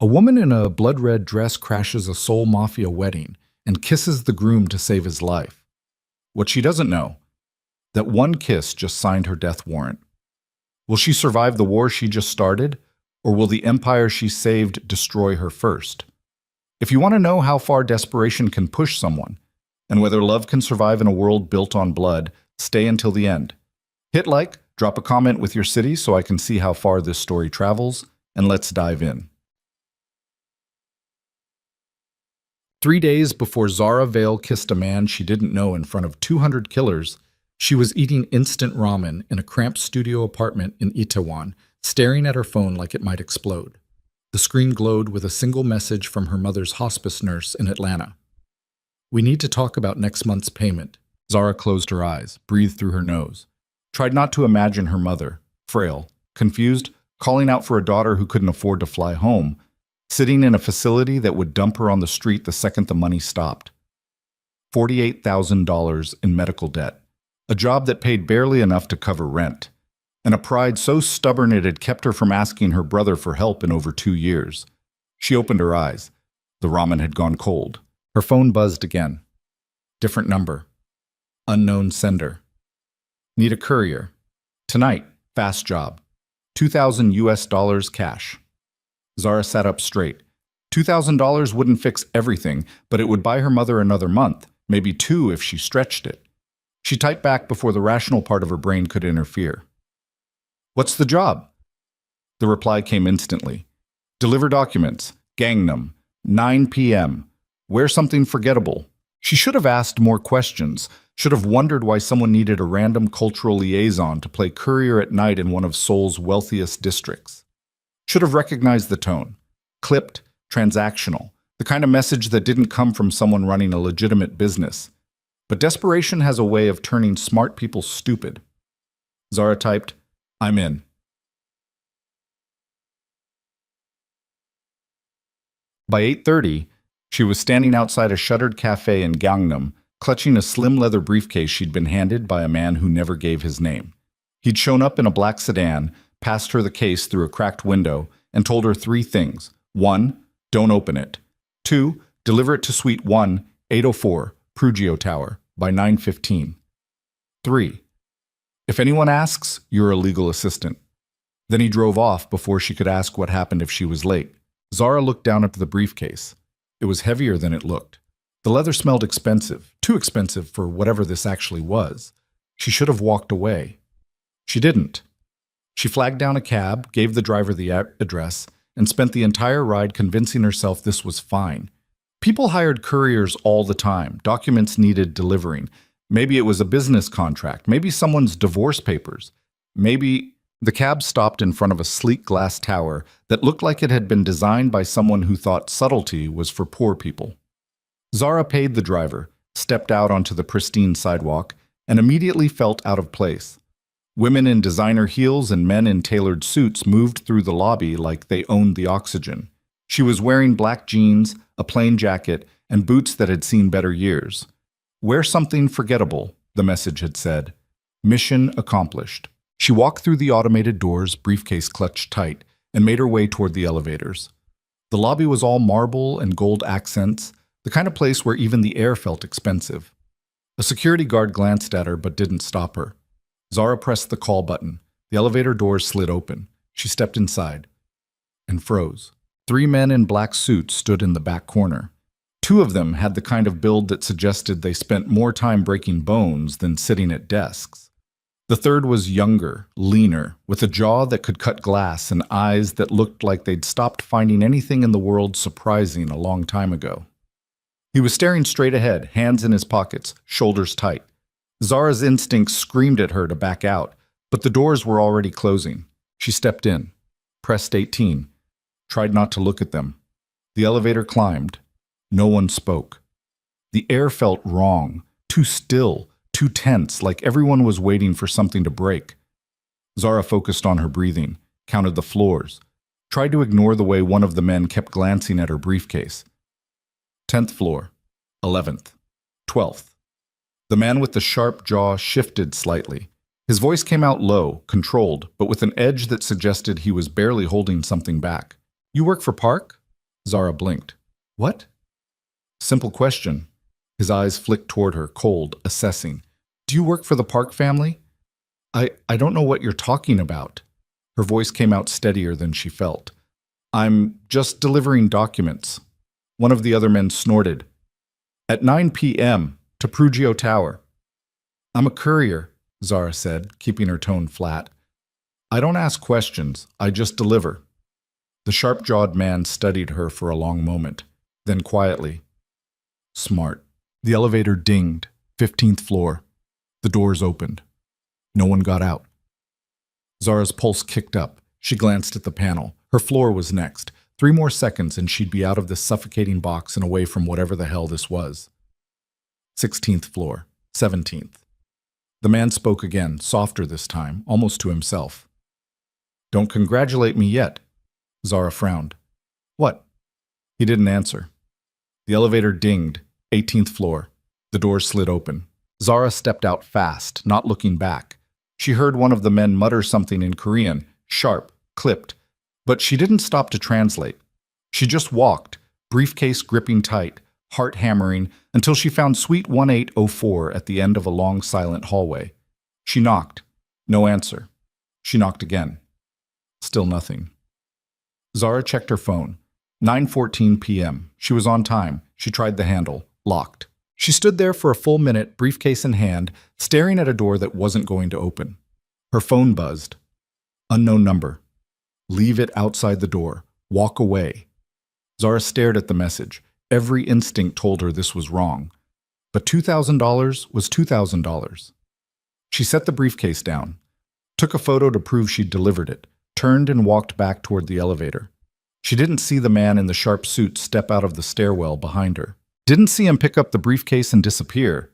A woman in a blood-red dress crashes a Seoul Mafia wedding and kisses the groom to save his life. What she doesn't know, that one kiss just signed her death warrant. Will she survive the war she just started, or will the empire she saved destroy her first? If you want to know how far desperation can push someone, and whether love can survive in a world built on blood, stay until the end. Hit like, drop a comment with your city so I can see how far this story travels, and let's dive in. 3 days before Zara Vale kissed a man she didn't know in front of 200 killers, she was eating instant ramen in a cramped studio apartment in Itaewon, staring at her phone like it might explode. The screen glowed with a single message from her mother's hospice nurse in Atlanta. "We need to talk about next month's payment." Zara closed her eyes, breathed through her nose, tried not to imagine her mother, frail, confused, calling out for a daughter who couldn't afford to fly home, sitting in a facility that would dump her on the street the second the money stopped. $48,000 in medical debt, a job that paid barely enough to cover rent, and a pride so stubborn it had kept her from asking her brother for help in over 2 years. She opened her eyes. The ramen had gone cold. Her phone buzzed again. Different number. Unknown sender. Need a courier. Tonight, fast job. $2,000 cash. Zara sat up straight. $2,000 wouldn't fix everything, but it would buy her mother another month, maybe 2 if she stretched it. She typed back before the rational part of her brain could interfere. "What's the job?" The reply came instantly. "Deliver documents. Gangnam. 9 p.m. Wear something forgettable." She should have asked more questions, should have wondered why someone needed a random cultural liaison to play courier at night in one of Seoul's wealthiest districts. Should have recognized the tone. Clipped, transactional, the kind of message that didn't come from someone running a legitimate business. But desperation has a way of turning smart people stupid. Zara typed, "I'm in." By 8:30, she was standing outside a shuttered cafe in Gangnam, clutching a slim leather briefcase she'd been handed by a man who never gave his name. He'd shown up in a black sedan, passed her the case through a cracked window, and told her 3 things. 1, don't open it. 2, deliver it to Suite 1, 804, Prugio Tower, by 9:15. 3, if anyone asks, you're a legal assistant. Then he drove off before she could ask what happened if she was late. Zara looked down at the briefcase. It was heavier than it looked. The leather smelled expensive, too expensive for whatever this actually was. She should have walked away. She didn't. She flagged down a cab, gave the driver the address, and spent the entire ride convincing herself this was fine. People hired couriers all the time. Documents needed delivering. Maybe it was a business contract. Maybe someone's divorce papers. Maybe the cab stopped in front of a sleek glass tower that looked like it had been designed by someone who thought subtlety was for poor people. Zara paid the driver, stepped out onto the pristine sidewalk, and immediately felt out of place. Women in designer heels and men in tailored suits moved through the lobby like they owned the oxygen. She was wearing black jeans, a plain jacket, and boots that had seen better years. "Wear something forgettable," the message had said. Mission accomplished. She walked through the automated doors, briefcase clutched tight, and made her way toward the elevators. The lobby was all marble and gold accents, the kind of place where even the air felt expensive. A security guard glanced at her but didn't stop her. Zara pressed the call button. The elevator doors slid open. She stepped inside and froze. 3 men in black suits stood in the back corner. 2 of them had the kind of build that suggested they spent more time breaking bones than sitting at desks. The third was younger, leaner, with a jaw that could cut glass and eyes that looked like they'd stopped finding anything in the world surprising a long time ago. He was staring straight ahead, hands in his pockets, shoulders tight. Zara's instincts screamed at her to back out, but the doors were already closing. She stepped in, pressed 18, tried not to look at them. The elevator climbed. No one spoke. The air felt wrong, too still, too tense, like everyone was waiting for something to break. Zara focused on her breathing, counted the floors, tried to ignore the way one of the men kept glancing at her briefcase. 10th floor, 11th, 12th. The man with the sharp jaw shifted slightly. His voice came out low, controlled, but with an edge that suggested he was barely holding something back. "You work for Park?" Zara blinked. What? Simple question. His eyes flicked toward her, cold, assessing. Do you work for the Park family? I don't know what you're talking about. Her voice came out steadier than she felt. I'm just delivering documents. One of the other men snorted. At 9 p.m. to Prugio Tower. I'm a courier, Zara said, keeping her tone flat. I don't ask questions, I just deliver. The sharp-jawed man studied her for a long moment, then quietly. Smart. The elevator dinged. 15th floor. The doors opened. No one got out. Zara's pulse kicked up. She glanced at the panel. Her floor was next. 3 more seconds and she'd be out of this suffocating box and away from whatever the hell this was. 16th floor. 17th. The man spoke again, softer this time, almost to himself. Don't congratulate me yet. Zara frowned. What? He didn't answer. The elevator dinged. 18th floor. The doors slid open. Zara stepped out fast, not looking back. She heard one of the men mutter something in Korean, sharp, clipped, but she didn't stop to translate. She just walked, briefcase gripping tight, heart hammering, until she found Suite 1804 at the end of a long, silent hallway. She knocked. No answer. She knocked again. Still nothing. Zara checked her phone. 9:14 p.m. She was on time. She tried the handle. Locked. She stood there for a full minute, briefcase in hand, staring at a door that wasn't going to open. Her phone buzzed. Unknown number. Leave it outside the door. Walk away. Zara stared at the message. Every instinct told her this was wrong. But $2,000 was $2,000. She set the briefcase down, took a photo to prove she'd delivered it, turned and walked back toward the elevator. She didn't see the man in the sharp suit step out of the stairwell behind her. Didn't see him pick up the briefcase and disappear.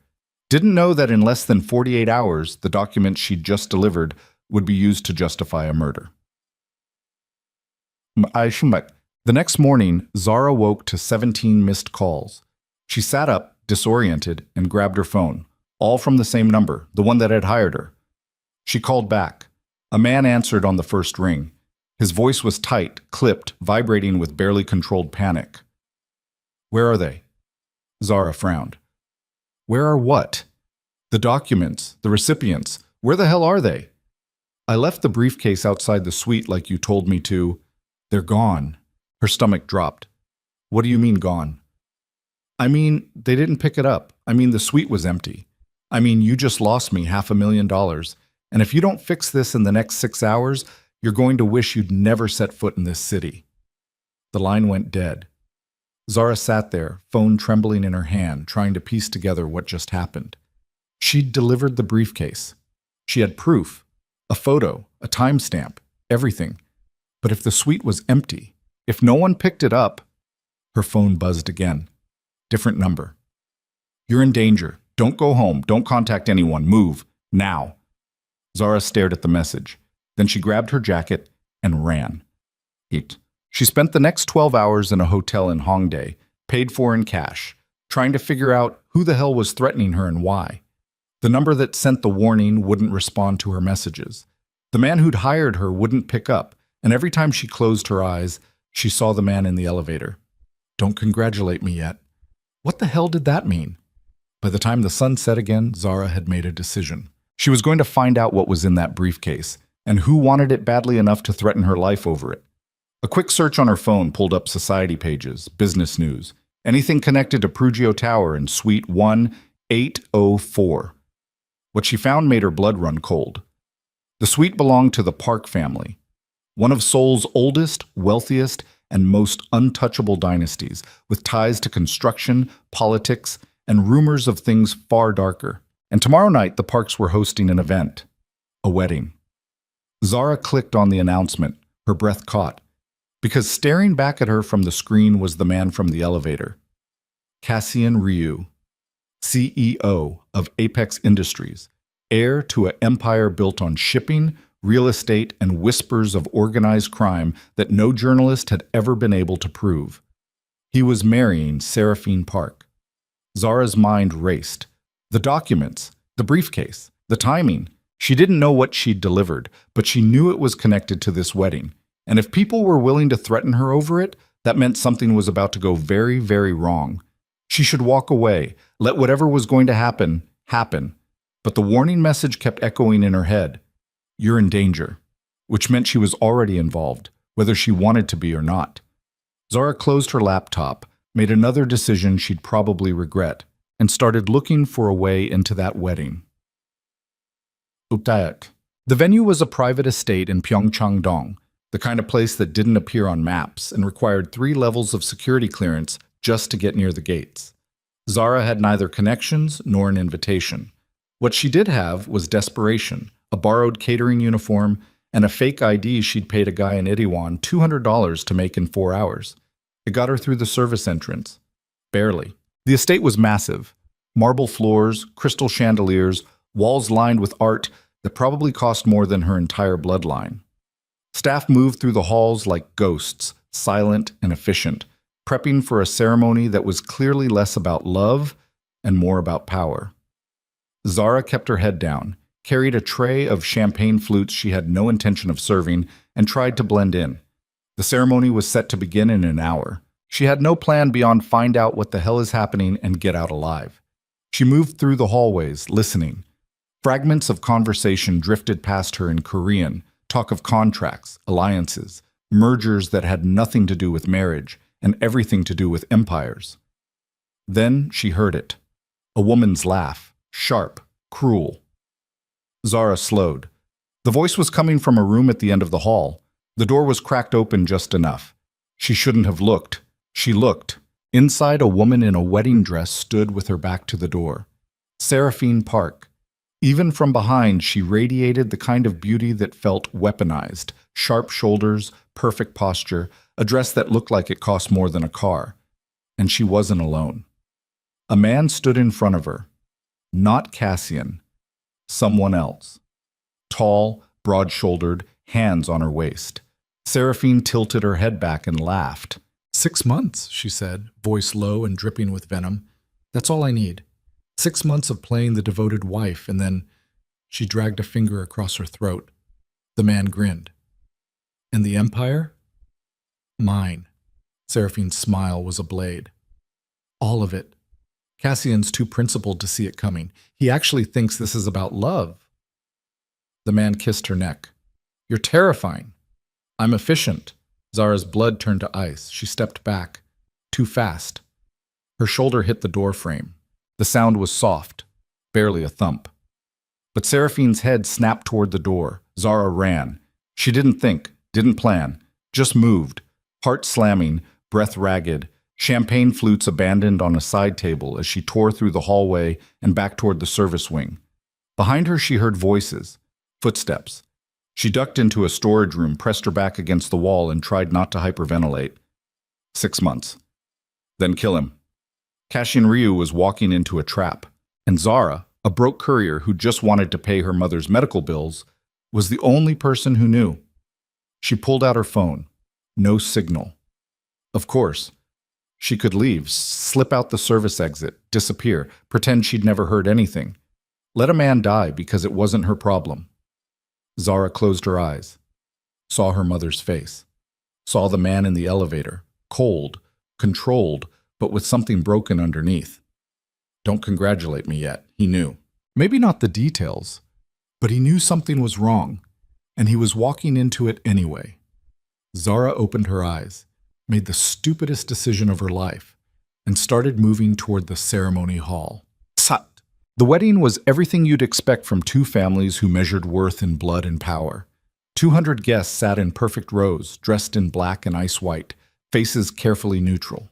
Didn't know that in less than 48 hours, the document she'd just delivered would be used to justify a murder. The next morning, Zara woke to 17 missed calls. She sat up, disoriented, and grabbed her phone, all from the same number, the one that had hired her. She called back. A man answered on the first ring. His voice was tight, clipped, vibrating with barely controlled panic. Where are they? Zara frowned. Where are what? The documents, the recipients. Where the hell are they? I left the briefcase outside the suite like you told me to. They're gone. Her stomach dropped. What do you mean gone? I mean, they didn't pick it up. I mean, the suite was empty. I mean, you just lost me $500,000. And if you don't fix this in the next 6 hours, you're going to wish you'd never set foot in this city. The line went dead. Zara sat there, phone trembling in her hand, trying to piece together what just happened. She'd delivered the briefcase. She had proof, a photo, a timestamp, everything. But if the suite was empty, if no one picked it up, her phone buzzed again. Different number. You're in danger. Don't go home. Don't contact anyone. Move. Now. Zara stared at the message. Then she grabbed her jacket and ran. She spent the next 12 hours in a hotel in Hongdae, paid for in cash, trying to figure out who the hell was threatening her and why. The number that sent the warning wouldn't respond to her messages. The man who'd hired her wouldn't pick up, and every time she closed her eyes, she saw the man in the elevator. Don't congratulate me yet. What the hell did that mean? By the time the sun set again, Zara had made a decision. She was going to find out what was in that briefcase, and who wanted it badly enough to threaten her life over it. A quick search on her phone pulled up society pages, business news, anything connected to Prugio Tower and Suite 1804. What she found made her blood run cold. The suite belonged to the Park family, one of Seoul's oldest, wealthiest, and most untouchable dynasties, with ties to construction, politics, and rumors of things far darker. And tomorrow night, the Parks were hosting an event, a wedding. Zara clicked on the announcement, her breath caught, because staring back at her from the screen was the man from the elevator. Cassian Ryu, CEO of Apex Industries, heir to an empire built on shipping, real estate, and whispers of organized crime that no journalist had ever been able to prove. He was marrying Seraphine Park. Zara's mind raced. The documents, the briefcase, the timing. She didn't know what she'd delivered, but she knew it was connected to this wedding. And if people were willing to threaten her over it, That meant something was about to go very, very wrong. She should walk away, let whatever was going to happen, happen. But the warning message kept echoing in her head. You're in danger. Which meant she was already involved, whether she wanted to be or not. Zara closed her laptop, made another decision she'd probably regret, and started looking for a way into that wedding. Utayak. The venue was a private estate in Pyeongchang-dong, the kind of place that didn't appear on maps and required 3 levels of security clearance just to get near the gates. Zara had neither connections nor an invitation. What she did have was desperation, a borrowed catering uniform, and a fake ID she'd paid a guy in Itaewon $200 to make in 4 hours. It got her through the service entrance. Barely. The estate was massive. Marble floors, crystal chandeliers, walls lined with art that probably cost more than her entire bloodline. Staff moved through the halls like ghosts, silent and efficient, prepping for a ceremony that was clearly less about love and more about power. Zara kept her head down, carried a tray of champagne flutes she had no intention of serving, and tried to blend in. The ceremony was set to begin in an hour. She had no plan beyond find out what the hell is happening and get out alive. She moved through the hallways, listening. Fragments of conversation drifted past her in Korean, talk of contracts, alliances, mergers that had nothing to do with marriage and everything to do with empires. Then she heard it. A woman's laugh, sharp, cruel. Zara slowed. The voice was coming from a room at the end of the hall. The door was cracked open just enough. She shouldn't have looked. She looked. Inside, a woman in a wedding dress stood with her back to the door. Seraphine Park. Even from behind, she radiated the kind of beauty that felt weaponized. Sharp shoulders, perfect posture, a dress that looked like it cost more than a car. And she wasn't alone. A man stood in front of her. Not Cassian. Someone else. Tall, broad-shouldered, hands on her waist. Seraphine tilted her head back and laughed. 6 months, she said, voice low and dripping with venom. That's all I need. 6 months of playing the devoted wife, and then she dragged a finger across her throat. The man grinned. And the empire? Mine. Seraphine's smile was a blade. All of it. Cassian's too principled to see it coming. He actually thinks this is about love. The man kissed her neck. You're terrifying. I'm efficient. Zara's blood turned to ice. She stepped back. Too fast. Her shoulder hit the door frame. The sound was soft, barely a thump. But Seraphine's head snapped toward the door. Zara ran. She didn't think, didn't plan, just moved, heart slamming, breath ragged, champagne flutes abandoned on a side table as she tore through the hallway and back toward the service wing. Behind her, she heard voices, footsteps. She ducked into a storage room, pressed her back against the wall, and tried not to hyperventilate. 6 months. Then kill him. Cassian Ryu was walking into a trap, and Zara, a broke courier who just wanted to pay her mother's medical bills, was the only person who knew. She pulled out her phone. No signal. Of course. She could leave, slip out the service exit, disappear, pretend she'd never heard anything. Let a man die because it wasn't her problem. Zara closed her eyes, saw her mother's face, saw the man in the elevator, cold, controlled, but with something broken underneath. Don't congratulate me yet, he knew. Maybe not the details, but he knew something was wrong, and he was walking into it anyway. Zara opened her eyes, made the stupidest decision of her life, and started moving toward the ceremony hall. Sat! The wedding was everything you'd expect from 2 families who measured worth in blood and power. 200 guests sat in perfect rows, dressed in black and ice white, faces carefully neutral.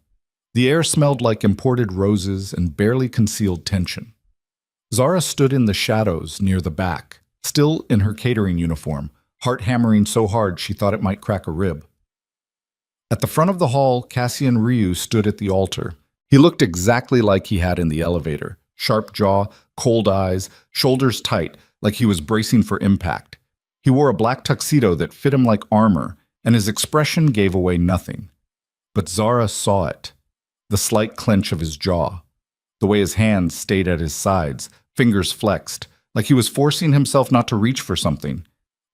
The air smelled like imported roses and barely concealed tension. Zara stood in the shadows near the back, still in her catering uniform, heart hammering so hard she thought it might crack a rib. At the front of the hall, Cassian Ryu stood at the altar. He looked exactly like he had in the elevator. Sharp jaw, cold eyes, shoulders tight, like he was bracing for impact. He wore a black tuxedo that fit him like armor, and his expression gave away nothing. But Zara saw it. The slight clench of his jaw. The way his hands stayed at his sides, fingers flexed, like he was forcing himself not to reach for something.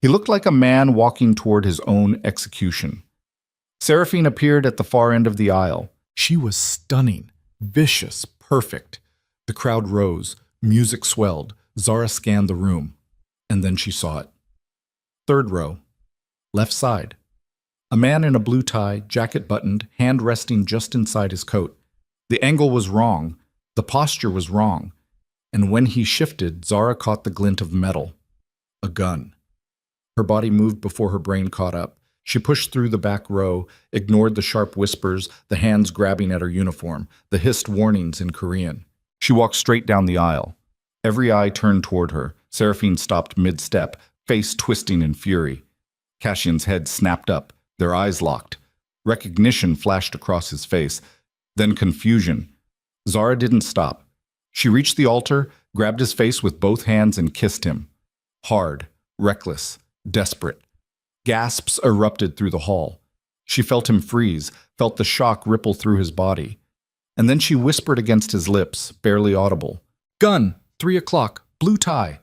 He looked like a man walking toward his own execution. Seraphine appeared at the far end of the aisle. She was stunning, vicious, perfect. The crowd rose, music swelled. Zara scanned the room, and then she saw it. Third row, left side. A man in a blue tie, jacket buttoned, hand resting just inside his coat. The angle was wrong. The posture was wrong. And when he shifted, Zara caught the glint of metal. A gun. Her body moved before her brain caught up. She pushed through the back row, ignored the sharp whispers, the hands grabbing at her uniform, the hissed warnings in Korean. She walked straight down the aisle. Every eye turned toward her. Seraphine stopped mid-step, face twisting in fury. Cassian's head snapped up, their eyes locked. Recognition flashed across his face, then confusion. Zara didn't stop. She reached the altar, grabbed his face with both hands and kissed him. Hard, reckless, desperate. Gasps erupted through the hall. She felt him freeze, felt the shock ripple through his body. And then she whispered against his lips, barely audible. "Gun, 3 o'clock, blue tie."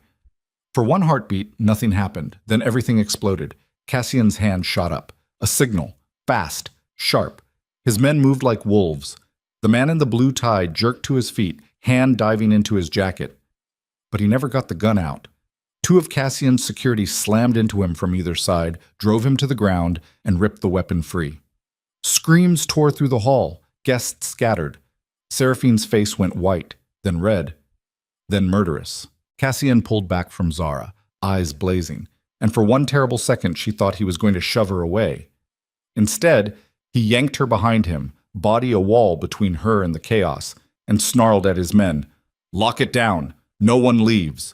For one heartbeat, nothing happened. Then everything exploded. Cassian's hand shot up. A signal. Fast. Sharp. His men moved like wolves. The man in the blue tie jerked to his feet, hand diving into his jacket. But he never got the gun out. 2 of Cassian's security slammed into him from either side, drove him to the ground, and ripped the weapon free. Screams tore through the hall. Guests scattered. Seraphine's face went white, then red, then murderous. Cassian pulled back from Zara, eyes blazing, and for one terrible second she thought he was going to shove her away. Instead, he yanked her behind him, body a wall between her and the chaos, and snarled at his men, "Lock it down! No one leaves!"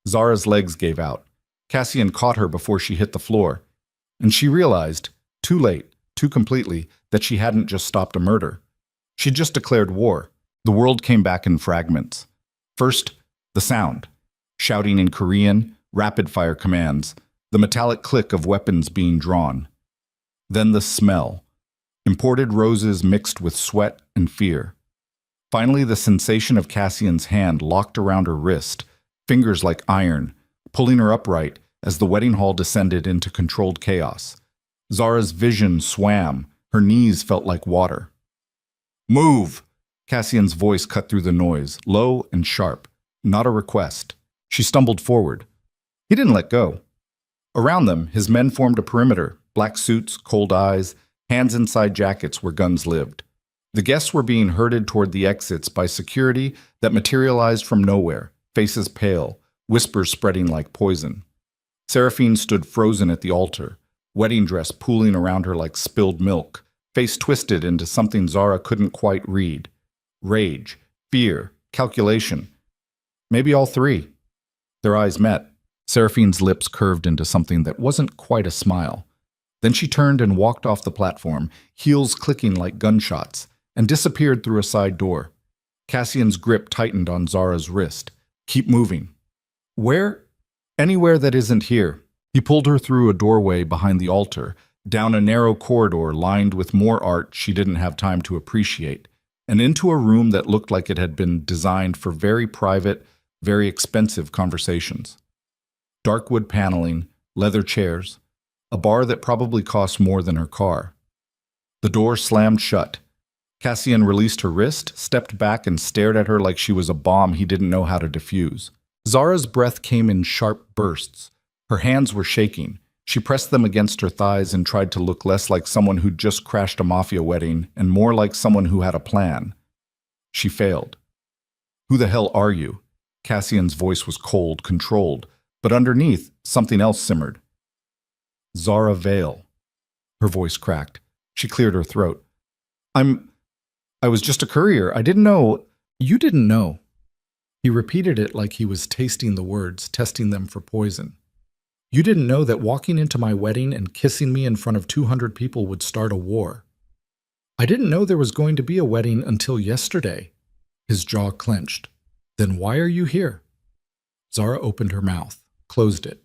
Zara's legs gave out. Cassian caught her before she hit the floor, and she realized, too late, too completely, that she hadn't just stopped a murder. She'd just declared war. The world came back in fragments. First, the sound. Shouting in Korean, rapid-fire commands, the metallic click of weapons being drawn. Then the smell. Imported roses mixed with sweat and fear. Finally, the sensation of Cassian's hand locked around her wrist, fingers like iron, pulling her upright as the wedding hall descended into controlled chaos. Zara's vision swam. Her knees felt like water. "Move!" Cassian's voice cut through the noise, low and sharp. Not a request. She stumbled forward. He didn't let go. Around them, his men formed a perimeter, black suits, cold eyes, hands inside jackets where guns lived. The guests were being herded toward the exits by security that materialized from nowhere, faces pale, whispers spreading like poison. Seraphine stood frozen at the altar, wedding dress pooling around her like spilled milk, face twisted into something Zara couldn't quite read. Rage, fear, calculation. Maybe all three. Their eyes met. Seraphine's lips curved into something that wasn't quite a smile. Then she turned and walked off the platform, heels clicking like gunshots, and disappeared through a side door. Cassian's grip tightened on Zara's wrist. "Keep moving." "Where?" "Anywhere that isn't here." He pulled her through a doorway behind the altar, down a narrow corridor lined with more art she didn't have time to appreciate, and into a room that looked like it had been designed for very private, very expensive conversations. Dark wood paneling, leather chairs, a bar that probably cost more than her car. The door slammed shut. Cassian released her wrist, stepped back, and stared at her like she was a bomb he didn't know how to defuse. Zara's breath came in sharp bursts. Her hands were shaking. She pressed them against her thighs and tried to look less like someone who'd just crashed a Mafia wedding and more like someone who had a plan. She failed. "Who the hell are you?" Cassian's voice was cold, controlled, but underneath, something else simmered. "Zara Vale." Her voice cracked. She cleared her throat. I was just a courier. I didn't know." "You didn't know." He repeated it like he was tasting the words, testing them for poison. "You didn't know that walking into my wedding and kissing me in front of 200 people would start a war. I didn't know there was going to be a wedding until yesterday." His jaw clenched. "Then why are you here?" Zara opened her mouth, closed it.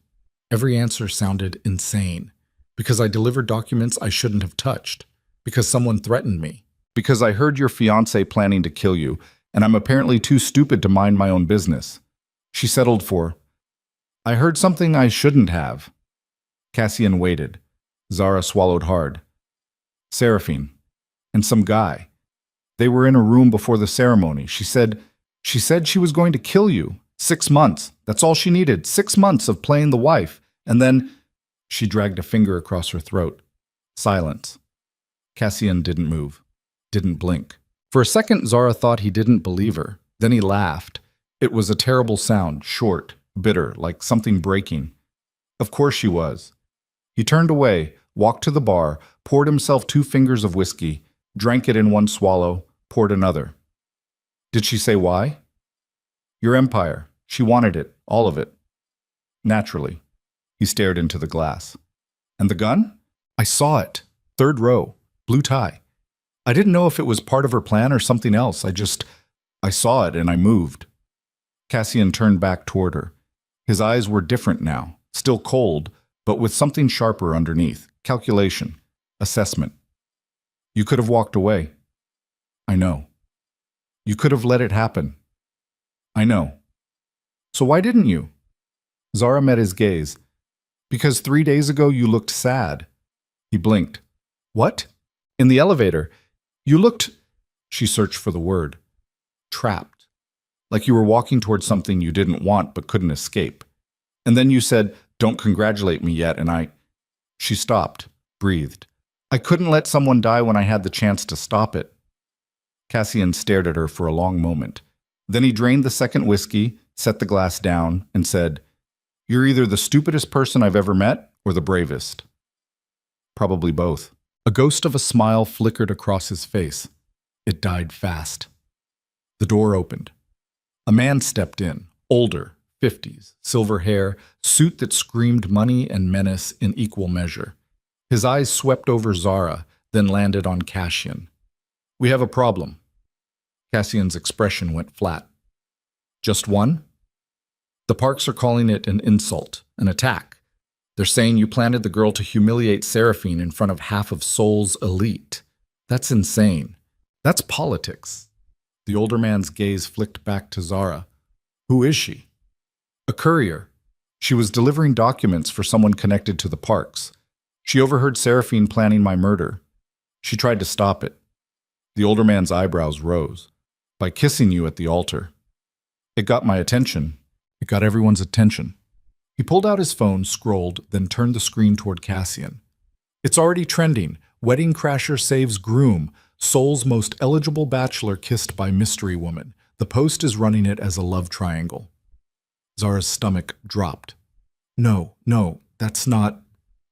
Every answer sounded insane. "Because I delivered documents I shouldn't have touched. Because someone threatened me. Because I heard your fiancé planning to kill you, and I'm apparently too stupid to mind my own business." She settled for, "I heard something I shouldn't have." Cassian waited. Zara swallowed hard. Seraphine. And some guy. They were in a room before the ceremony. She said she was going to kill you. 6 months. That's all she needed. 6 months of playing the wife. And then she dragged a finger across her throat. Silence. Cassian didn't move. Didn't blink. For a second, Zara thought he didn't believe her. Then he laughed. It was a terrible sound, short, bitter, like something breaking. Of course she was. He turned away, walked to the bar, poured himself 2 fingers of whiskey, drank it in one swallow, poured another. Did she say why? Your empire. She wanted it, all of it. Naturally. He stared into the glass. And the gun? I saw it. 3rd row. Blue tie. I didn't know if it was part of her plan or something else. I saw it and I moved. Cassian turned back toward her. His eyes were different now, still cold, but with something sharper underneath. Calculation. Assessment. You could have walked away. I know. You could have let it happen. I know. So why didn't you? Zara met his gaze. Because 3 days ago you looked sad. He blinked. What? In the elevator. You looked... She searched for the word. Trapped. Like you were walking towards something you didn't want but couldn't escape. And then you said, don't congratulate me yet, and I... She stopped, breathed. I couldn't let someone die when I had the chance to stop it. Cassian stared at her for a long moment. Then he drained the 2nd whiskey, set the glass down, and said, You're either the stupidest person I've ever met or the bravest. Probably both. A ghost of a smile flickered across his face. It died fast. The door opened. A man stepped in, older, 50s, silver hair, suit that screamed money and menace in equal measure. His eyes swept over Zara, then landed on Cassian. We have a problem. Cassian's expression went flat. Just one? The Parks are calling it an insult, an attack. They're saying you planted the girl to humiliate Seraphine in front of half of Seoul's elite. That's insane. That's politics. The older man's gaze flicked back to Zara. Who is she? A courier. She was delivering documents for someone connected to the Parks. She overheard Seraphine planning my murder. She tried to stop it. The older man's eyebrows rose. By kissing you at the altar. It got my attention. It got everyone's attention. He pulled out his phone, scrolled, then turned the screen toward Cassian. It's already trending. Wedding crasher saves Groom. Seoul's most eligible bachelor kissed by mystery woman. The Post is running it as a love triangle. Zara's stomach dropped. No, that's not...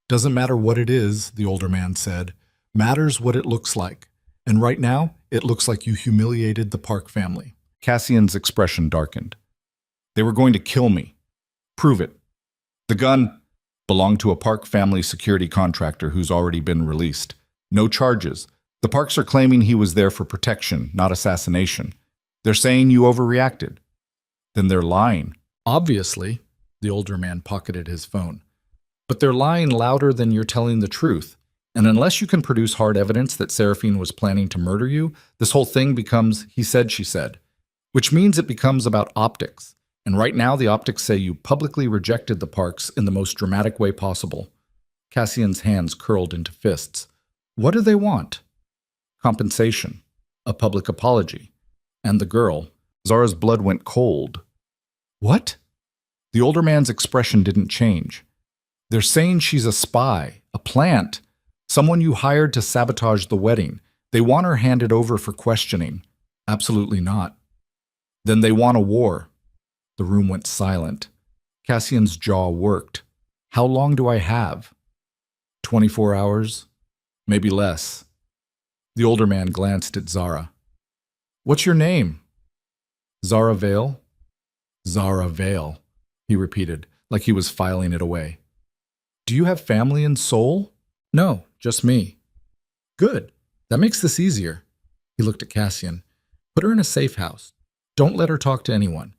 Doesn't matter what it is, the older man said. Matters what it looks like. And right now, it looks like you humiliated the Park family. Cassian's expression darkened. They were going to kill me. Prove it. The gun belonged to a Park family security contractor who's already been released. No charges. The Parks are claiming he was there for protection, not assassination. They're saying you overreacted. Then they're lying. Obviously, the older man pocketed his phone. But they're lying louder than you're telling the truth. And unless you can produce hard evidence that Seraphine was planning to murder you, this whole thing becomes he said, she said. Which means it becomes about optics. And right now the optics say you publicly rejected the Parks in the most dramatic way possible. Cassian's hands curled into fists. What do they want? Compensation. A public apology. And the girl. Zara's blood went cold. What? The older man's expression didn't change. They're saying she's a spy, a plant, someone you hired to sabotage the wedding. They want her handed over for questioning. Absolutely not. Then they want a war. The room went silent. Cassian's jaw worked. How long do I have? 24 hours? Maybe less. The older man glanced at Zara. What's your name? Zara Vale? Zara Vale, he repeated, like he was filing it away. Do you have family in Seoul? No, just me. Good. That makes this easier. He looked at Cassian. Put her in a safe house. Don't let her talk to anyone.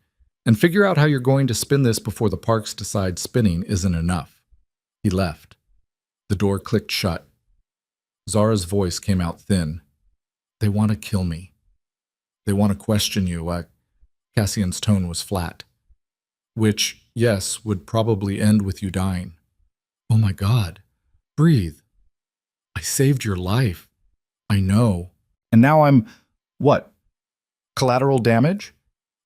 And figure out how you're going to spin this before the Parks decide spinning isn't enough. He left. The door clicked shut. Zara's voice came out thin. They want to kill me. They want to question you. Cassian's tone was flat. Which, yes, would probably end with you dying. Oh my God. Breathe. I saved your life. I know. And now I'm, what? Collateral damage?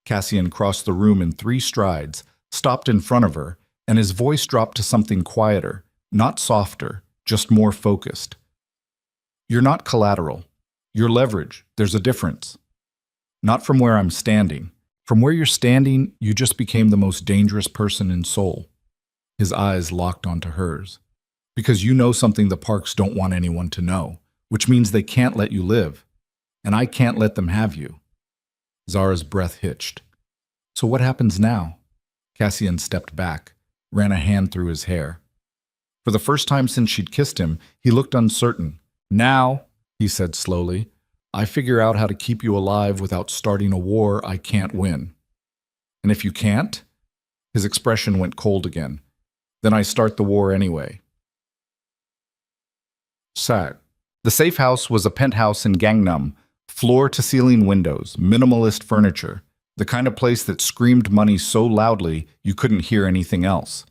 Cassian crossed the room in 3 strides, stopped in front of her, and his voice dropped to something quieter, not softer, just more focused. You're not collateral. You're leverage. There's a difference. Not from where I'm standing. From where you're standing, you just became the most dangerous person in Seoul. His eyes locked onto hers. Because you know something the Parks don't want anyone to know, which means they can't let you live. And I can't let them have you. Zara's breath hitched. So what happens now? Cassian stepped back, ran a hand through his hair. For the first time since she'd kissed him, he looked uncertain. Now, he said slowly, I figure out how to keep you alive without starting a war I can't win. And if you can't? His expression went cold again. Then I start the war anyway. Sad. The safe house was a penthouse in Gangnam, floor-to-ceiling windows, minimalist furniture, the kind of place that screamed money so loudly you couldn't hear anything else.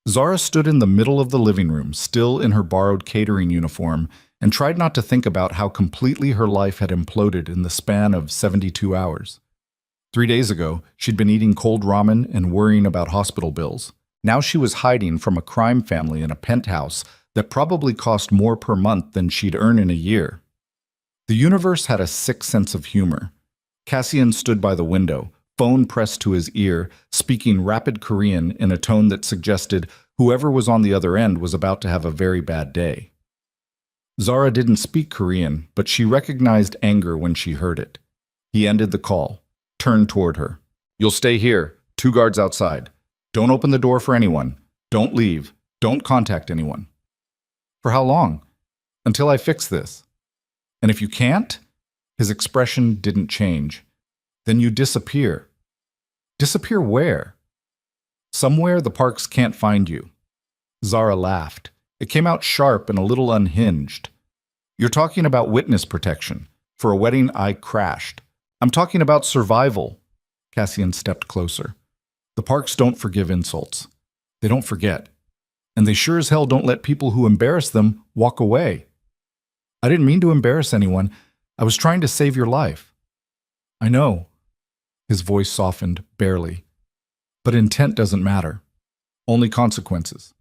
Zara stood in the middle of the living room, still in her borrowed catering uniform, and tried not to think about how completely her life had imploded in the span of 72 hours. 3 days ago, she'd been eating cold ramen and worrying about hospital bills. Now she was hiding from a crime family in a penthouse that probably cost more per month than she'd earn in a year. The universe had a sick sense of humor. Cassian stood by the window, phone pressed to his ear, speaking rapid Korean in a tone that suggested whoever was on the other end was about to have a very bad day. Zara didn't speak Korean, but she recognized anger when she heard it. He ended the call, turned toward her. You'll stay here, 2 guards outside. Don't open the door for anyone. Don't leave. Don't contact anyone. For how long? Until I fix this. And if you can't? His expression didn't change. Then you disappear. Disappear where? Somewhere the Parks can't find you. Zara laughed. It came out sharp and a little unhinged. You're talking about witness protection. For a wedding I crashed. I'm talking about survival. Cassian stepped closer. The Parks don't forgive insults. They don't forget. And they sure as hell don't let people who embarrass them walk away. I didn't mean to embarrass anyone. I was trying to save your life. I know. His voice softened, barely. But intent doesn't matter. Only consequences.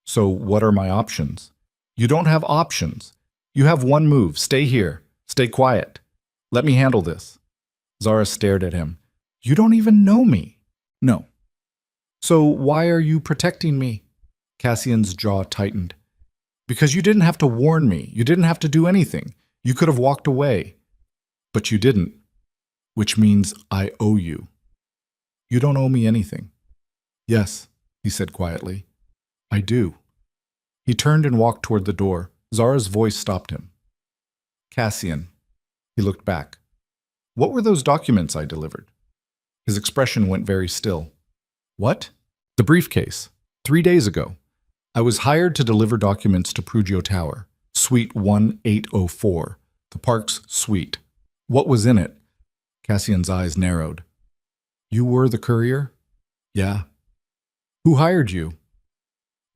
So what are my options? You don't have options. You have one move. Stay here. Stay quiet. Let me handle this. Zara stared at him. You don't even know me. No. So why are you protecting me? Cassian's jaw tightened. Because you didn't have to warn me. You didn't have to do anything. You could have walked away. But you didn't. Which means I owe you. You don't owe me anything. Yes, he said quietly. I do. He turned and walked toward the door. Zara's voice stopped him. Cassian. He looked back. What were those documents I delivered? His expression went very still. What? The briefcase. 3 days ago. I was hired to deliver documents to Prugio Tower, Suite 1804, the Parks suite. What was in it? Cassian's eyes narrowed. You were the courier? Yeah. Who hired you?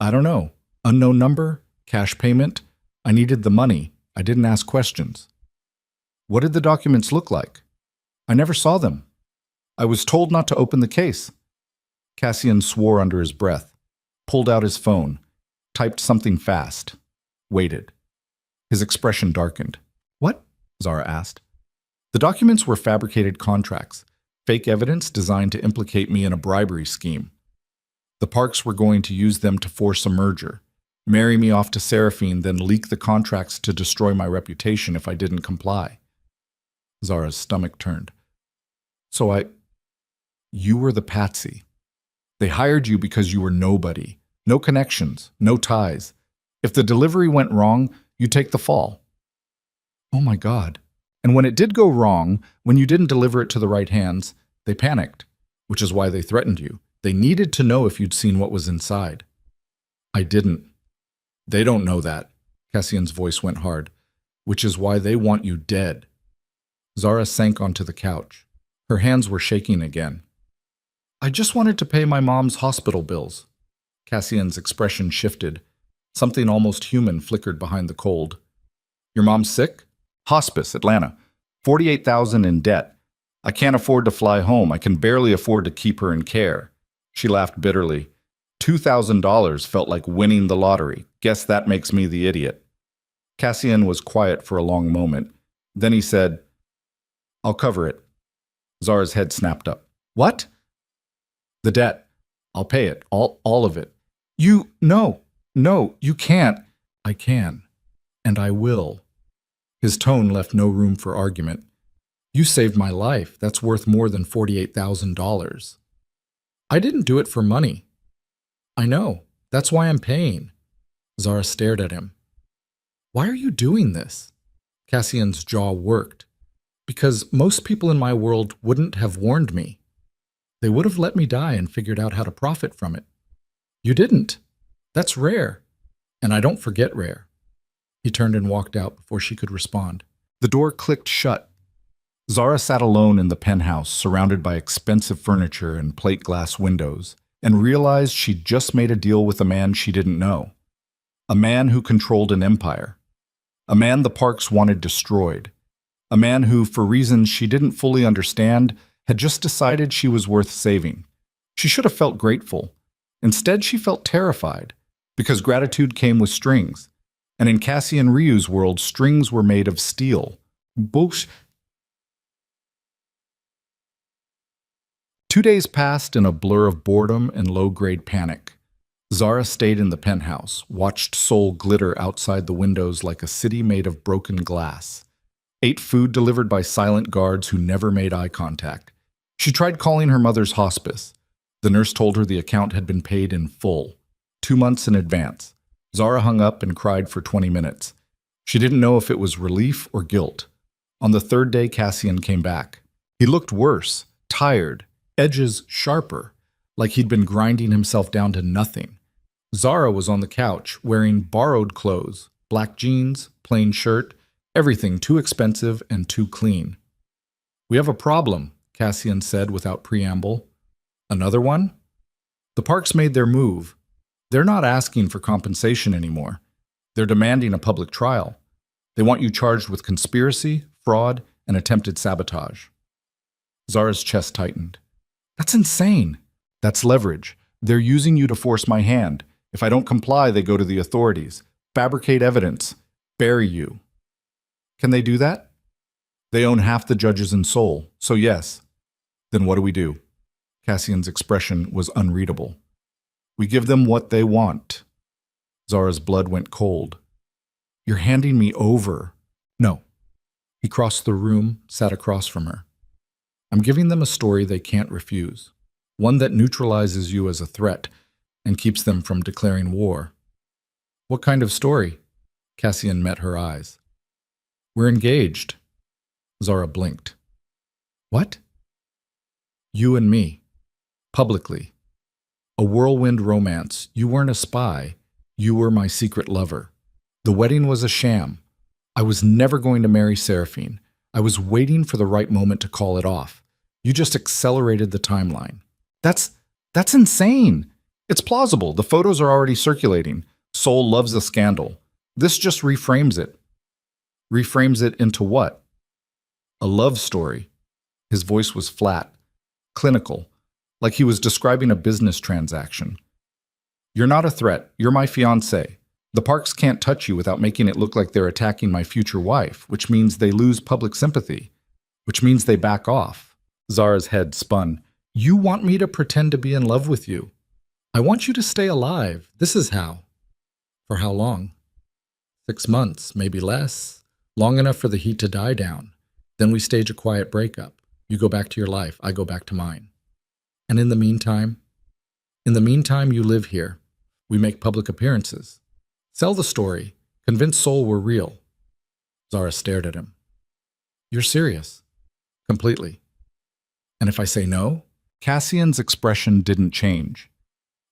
I don't know. Unknown number? Cash payment? I needed the money. I didn't ask questions. What did the documents look like? I never saw them. I was told not to open the case. Cassian swore under his breath, pulled out his phone, typed something fast, waited. His expression darkened. What? Zara asked. The documents were fabricated contracts, fake evidence designed to implicate me in a bribery scheme. The Parks were going to use them to force a merger, marry me off to Seraphine, then leak the contracts to destroy my reputation if I didn't comply. Zara's stomach turned. So you were the patsy. They hired you because you were nobody. No connections, no ties. If the delivery went wrong, you take the fall. Oh my God. And when it did go wrong, when you didn't deliver it to the right hands, they panicked, which is why they threatened you. They needed to know if you'd seen what was inside. I didn't. They don't know that. Cassian's voice went hard, which is why they want you dead. Zara sank onto the couch. Her hands were shaking again. I just wanted to pay my mom's hospital bills. Cassian's expression shifted. Something almost human flickered behind the cold. Your mom's sick? Hospice, Atlanta. 48,000 in debt. I can't afford to fly home. I can barely afford to keep her in care. She laughed bitterly. $2,000 felt like winning the lottery. Guess that makes me the idiot. Cassian was quiet for a long moment. Then he said, I'll cover it. Zara's head snapped up. What? The debt. I'll pay it. All of it. No, you can't. I can. And I will. His tone left no room for argument. You saved my life. That's worth more than $48,000. I didn't do it for money. I know. That's why I'm paying. Zara stared at him. Why are you doing this? Cassian's jaw worked. Because most people in my world wouldn't have warned me. They would have let me die and figured out how to profit from it. You didn't. That's rare. And I don't forget rare. He turned and walked out before she could respond. The door clicked shut. Zara sat alone in the penthouse, surrounded by expensive furniture and plate glass windows, and realized she'd just made a deal with a man she didn't know. A man who controlled an empire. A man the Parks wanted destroyed. A man who, for reasons she didn't fully understand, had just decided she was worth saving. She should have felt grateful. Instead, she felt terrified, because gratitude came with strings. And in Cassian Ryu's world, strings were made of steel. Bullshit. 2 days passed in a blur of boredom and low-grade panic. Zara stayed in the penthouse, watched Seoul glitter outside the windows like a city made of broken glass, ate food delivered by silent guards who never made eye contact. She tried calling her mother's hospice. The nurse told her the account had been paid in full, 2 months in advance. Zara hung up and cried for 20 minutes. She didn't know if it was relief or guilt. On the third day, Cassian came back. He looked worse, tired, edges sharper, like he'd been grinding himself down to nothing. Zara was on the couch, wearing borrowed clothes, black jeans, plain shirt, everything too expensive and too clean. We have a problem, Cassian said without preamble. Another one? The Parks made their move. They're not asking for compensation anymore. They're demanding a public trial. They want you charged with conspiracy, fraud, and attempted sabotage. Zara's chest tightened. That's insane. That's leverage. They're using you to force my hand. If I don't comply, they go to the authorities, fabricate evidence, bury you. Can they do that? They own half the judges in Seoul, so yes. Then what do we do? Cassian's expression was unreadable. We give them what they want. Zara's blood went cold. You're handing me over. No. He crossed the room, sat across from her. I'm giving them a story they can't refuse. One that neutralizes you as a threat and keeps them from declaring war. What kind of story? Cassian met her eyes. We're engaged. Zara blinked. What? You and me. Publicly. A whirlwind romance. You weren't a spy. You were my secret lover. The wedding was a sham. I was never going to marry Seraphine. I was waiting for the right moment to call it off. You just accelerated the timeline. That's insane. It's plausible. The photos are already circulating. Seoul loves a scandal. This just reframes it. Reframes it into what? A love story. His voice was flat, clinical, like he was describing a business transaction. You're not a threat. You're my fiancé. The Parks can't touch you without making it look like they're attacking my future wife, which means they lose public sympathy, which means they back off. Zara's head spun. You want me to pretend to be in love with you. I want you to stay alive. This is how. For how long? 6 months, maybe less. Long enough for the heat to die down. Then we stage a quiet breakup. You go back to your life. I go back to mine. And in the meantime? In the meantime, you live here. We make public appearances. Sell the story. Convince Seoul we're real. Zara stared at him. You're serious? Completely. And if I say no? Cassian's expression didn't change.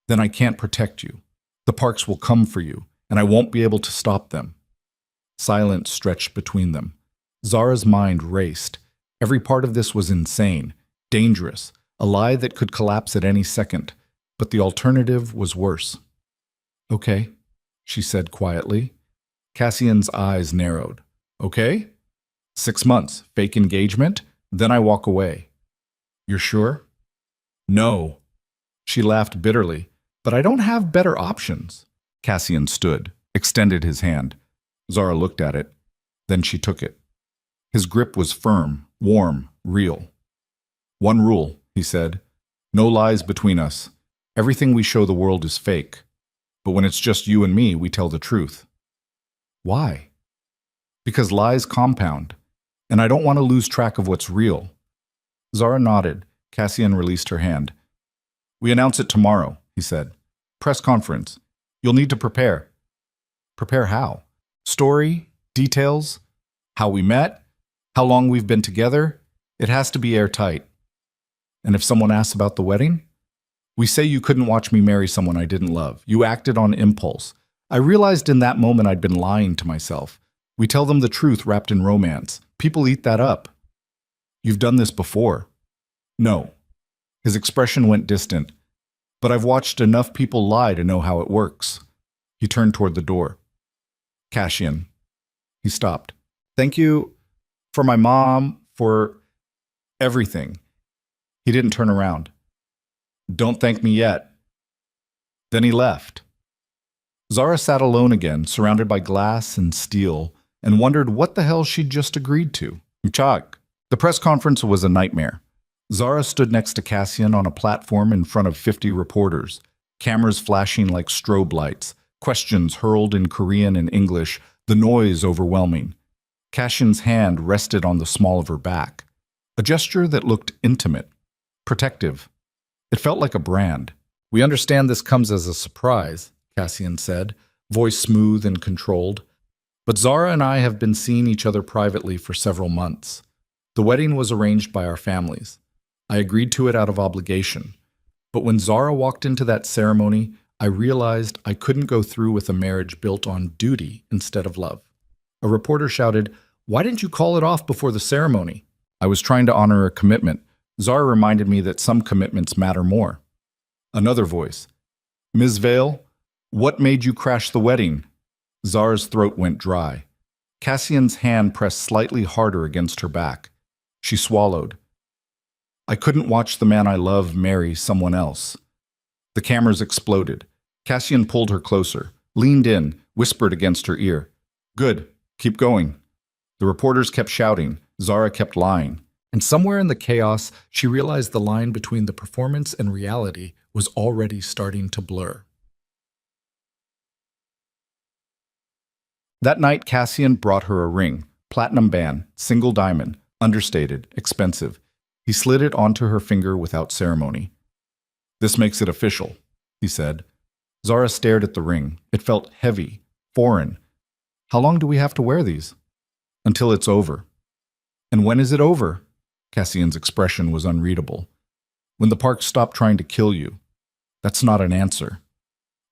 Then I can't protect you. The Parks will come for you, and I won't be able to stop them. Silence stretched between them. Zara's mind raced. Every part of this was insane, dangerous, a lie that could collapse at any second, but the alternative was worse. Okay, she said quietly. Cassian's eyes narrowed. okay? 6 months, fake engagement, then I walk away. You're sure? No. She laughed bitterly. But I don't have better options. Cassian stood, extended his hand. Zara looked at it. Then she took it. His grip was firm, warm, real. One rule, he said. No lies between us. Everything we show the world is fake. But when it's just you and me, we tell the truth. Why? Because lies compound. And I don't want to lose track of what's real. Zara nodded. Cassian released her hand. We announce it tomorrow, he said. Press conference. You'll need to prepare. Prepare how? Story? Details? How we met? How long we've been together? It has to be airtight. And if someone asks about the wedding? We say you couldn't watch me marry someone I didn't love. You acted on impulse. I realized in that moment I'd been lying to myself. We tell them the truth wrapped in romance. People eat that up. You've done this before. No. His expression went distant. But I've watched enough people lie to know how it works. He turned toward the door. Cassian. He stopped. Thank you for my mom, for everything. He didn't turn around. Don't thank me yet. Then he left. Zara sat alone again, surrounded by glass and steel, and wondered what the hell she'd just agreed to. Chak. The press conference was a nightmare. Zara stood next to Cassian on a platform in front of 50 reporters, cameras flashing like strobe lights, questions hurled in Korean and English, the noise overwhelming. Cassian's hand rested on the small of her back, a gesture that looked intimate, protective. It felt like a brand. We understand this comes as a surprise, Cassian said, voice smooth and controlled. But Zara and I have been seeing each other privately for several months. The wedding was arranged by our families. I agreed to it out of obligation. But when Zara walked into that ceremony, I realized I couldn't go through with a marriage built on duty instead of love. A reporter shouted, "Why didn't you call it off before the ceremony?" I was trying to honor a commitment. Zara reminded me that some commitments matter more. Another voice, "Ms. Vale, what made you crash the wedding?" Zara's throat went dry. Cassian's hand pressed slightly harder against her back. She swallowed. I couldn't watch the man I love marry someone else. The cameras exploded. Cassian pulled her closer, leaned in, whispered against her ear. Good, keep going. The reporters kept shouting. Zara kept lying. And somewhere in the chaos, she realized the line between the performance and reality was already starting to blur. That night, Cassian brought her a ring, platinum band, single diamond, understated, expensive. He slid it onto her finger without ceremony. This makes it official, he said. Zara stared at the ring. It felt heavy, foreign. How long do we have to wear these? Until it's over. And when is it over? Cassian's expression was unreadable. When the park stopped trying to kill you. That's not an answer.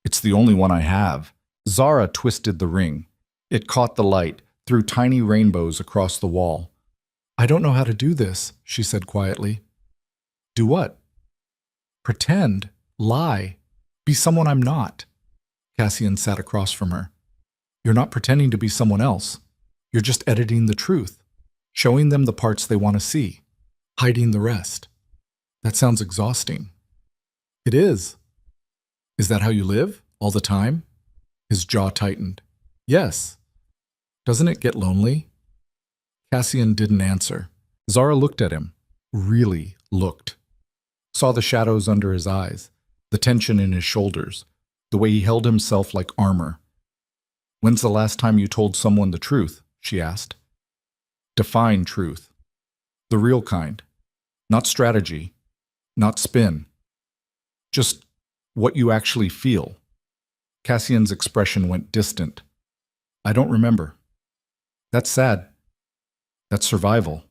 It's the only one I have. Zara twisted the ring. It caught the light, threw tiny rainbows across the wall. I don't know how to do this, she said quietly. Do what? Pretend, lie, be someone I'm not. Cassian sat across from her. You're not pretending to be someone else. You're just editing the truth, showing them the parts they want to see, hiding the rest. That sounds exhausting. It is. Is that how you live, all the time? His jaw tightened. Yes. Doesn't it get lonely? Cassian didn't answer. Zara looked at him, really looked. Saw the shadows under his eyes, the tension in his shoulders, the way he held himself like armor. When's the last time you told someone the truth? She asked. Define truth. The real kind. Not strategy. Not spin. Just what you actually feel. Cassian's expression went distant. I don't remember. That's sad. That's survival.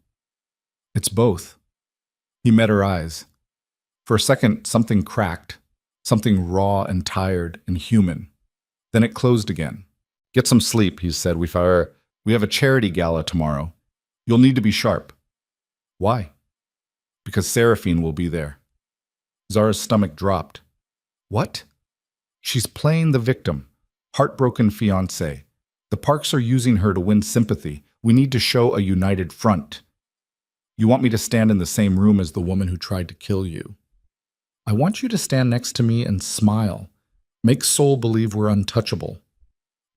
It's both. He met her eyes. For a second, something cracked, something raw and tired and human. Then it closed again. Get some sleep, he said. We have a charity gala tomorrow. You'll need to be sharp. Why? Because Seraphine will be there. Zara's stomach dropped. What? She's playing the victim, heartbroken fiancé. The parks are using her to win sympathy. We need to show a united front. You want me to stand in the same room as the woman who tried to kill you. I want you to stand next to me and smile. Make Soul believe we're untouchable.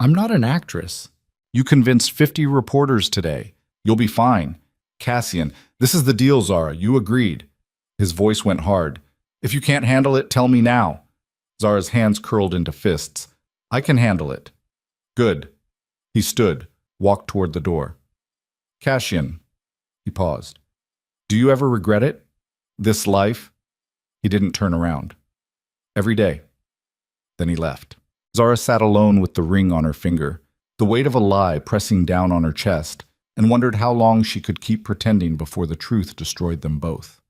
I'm not an actress. You convinced 50 reporters today. You'll be fine. Cassian, this is the deal, Zara. You agreed. His voice went hard. If you can't handle it, tell me now. Zara's hands curled into fists. I can handle it. Good. He stood, walked toward the door. Cassian. He paused. Do you ever regret it? This life? He didn't turn around. Every day. Then he left. Zara sat alone with the ring on her finger, the weight of a lie pressing down on her chest, and wondered how long she could keep pretending before the truth destroyed them both.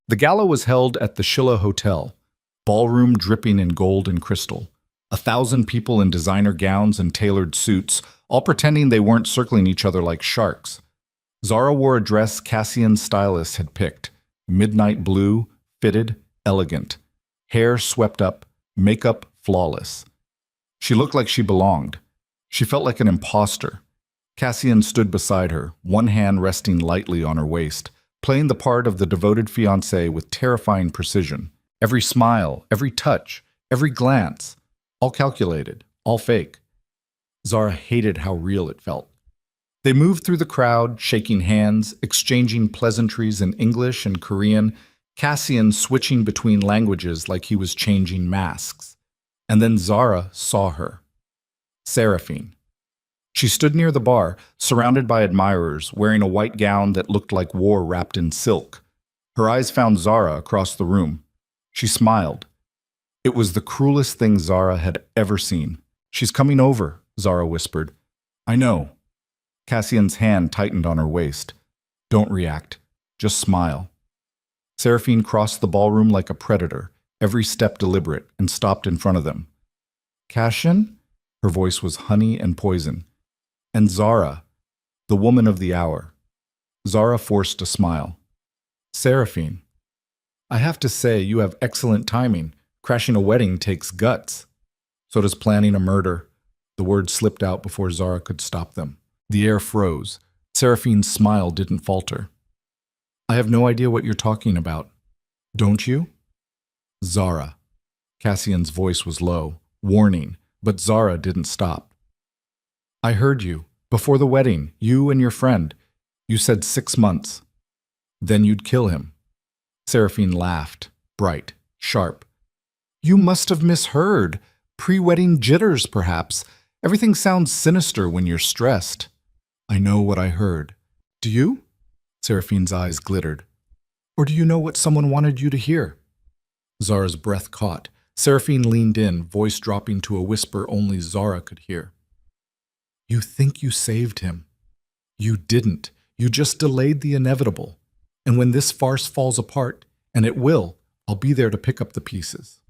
The gala was held at the Shilla Hotel, ballroom dripping in gold and crystal. 1,000 people in designer gowns and tailored suits, all pretending they weren't circling each other like sharks. Zara wore a dress Cassian's stylist had picked, midnight blue, fitted, elegant. Hair swept up, makeup flawless. She looked like she belonged. She felt like an imposter. Cassian stood beside her, one hand resting lightly on her waist, playing the part of the devoted fiancé with terrifying precision. Every smile, every touch, every glance, all calculated, all fake. Zara hated how real it felt. They moved through the crowd, shaking hands, exchanging pleasantries in English and Korean, Cassian switching between languages like he was changing masks. And then Zara saw her. Seraphine. She stood near the bar, surrounded by admirers, wearing a white gown that looked like war wrapped in silk. Her eyes found Zara across the room. She smiled. It was the cruelest thing Zara had ever seen. She's coming over, Zara whispered. I know. Cassian's hand tightened on her waist. Don't react. Just smile. Seraphine crossed the ballroom like a predator, every step deliberate, and stopped in front of them. Cassian? Her voice was honey and poison. And Zara, the woman of the hour. Zara forced a smile. Seraphine. I have to say, you have excellent timing. Crashing a wedding takes guts. So does planning a murder. The words slipped out before Zara could stop them. The air froze. Seraphine's smile didn't falter. I have no idea what you're talking about. Don't you? Zara. Cassian's voice was low, warning, but Zara didn't stop. I heard you. Before the wedding, you and your friend. You said 6 months. Then you'd kill him. Seraphine laughed, bright, sharp. You must have misheard. Pre-wedding jitters, perhaps. Everything sounds sinister when you're stressed. I know what I heard. Do you? Seraphine's eyes glittered. Or do you know what someone wanted you to hear? Zara's breath caught. Seraphine leaned in, voice dropping to a whisper only Zara could hear. You think you saved him. You didn't. You just delayed the inevitable. And when this farce falls apart, and it will, I'll be there to pick up the pieces.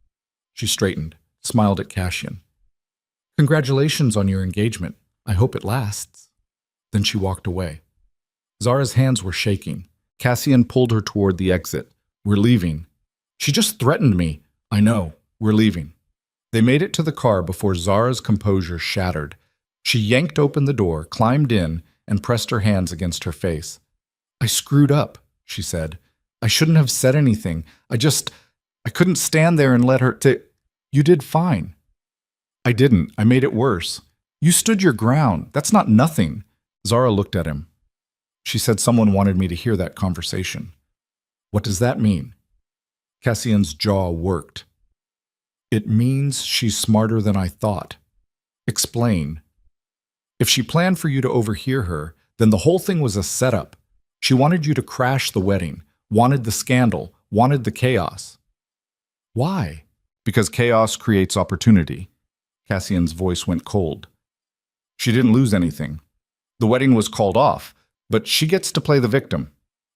She straightened, smiled at Cassian. Congratulations on your engagement. I hope it lasts. Then she walked away. Zara's hands were shaking. Cassian pulled her toward the exit. We're leaving. She just threatened me. I know. We're leaving. They made it to the car before Zara's composure shattered. She yanked open the door, climbed in, and pressed her hands against her face. I screwed up, she said. I shouldn't have said anything. I couldn't stand there and let her You did fine. I didn't. I made it worse. You stood your ground. That's not nothing. Zara looked at him. She said someone wanted me to hear that conversation. What does that mean? Cassian's jaw worked. It means she's smarter than I thought. Explain. If she planned for you to overhear her, then the whole thing was a setup. She wanted you to crash the wedding, wanted the scandal, wanted the chaos. Why? Because chaos creates opportunity. Cassian's voice went cold. She didn't lose anything. The wedding was called off, but she gets to play the victim.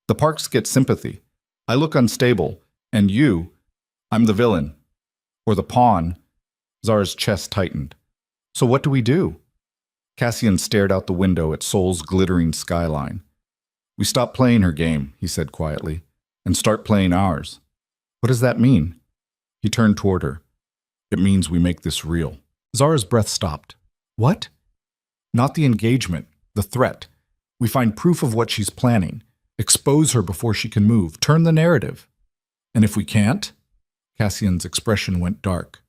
The Parks get sympathy. I look unstable, and I'm the villain. Or the pawn. Zara's chest tightened. So what do we do? Cassian stared out the window at Soul's glittering skyline. We stop playing her game, he said quietly, and start playing ours. What does that mean? He turned toward her. It means we make this real. Zara's breath stopped. What? Not the engagement, the threat. We find proof of what she's planning. Expose her before she can move. Turn the narrative. And if we can't? Cassian's expression went dark.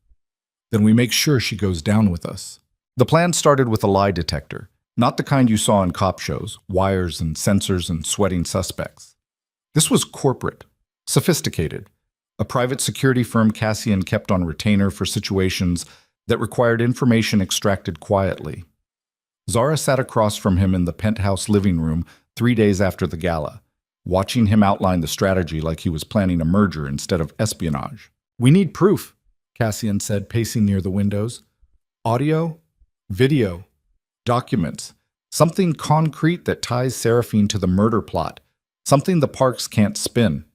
Then we make sure she goes down with us. The plan started with a lie detector, not the kind you saw in cop shows, wires and sensors and sweating suspects. This was corporate, sophisticated, a private security firm Cassian kept on retainer for situations that required information extracted quietly. Zara sat across from him in the penthouse living room 3 days after the gala, watching him outline the strategy like he was planning a merger instead of espionage. "We need proof," Cassian said, pacing near the windows. "Audio, video, documents, something concrete that ties Seraphine to the murder plot, something the Parks can't spin.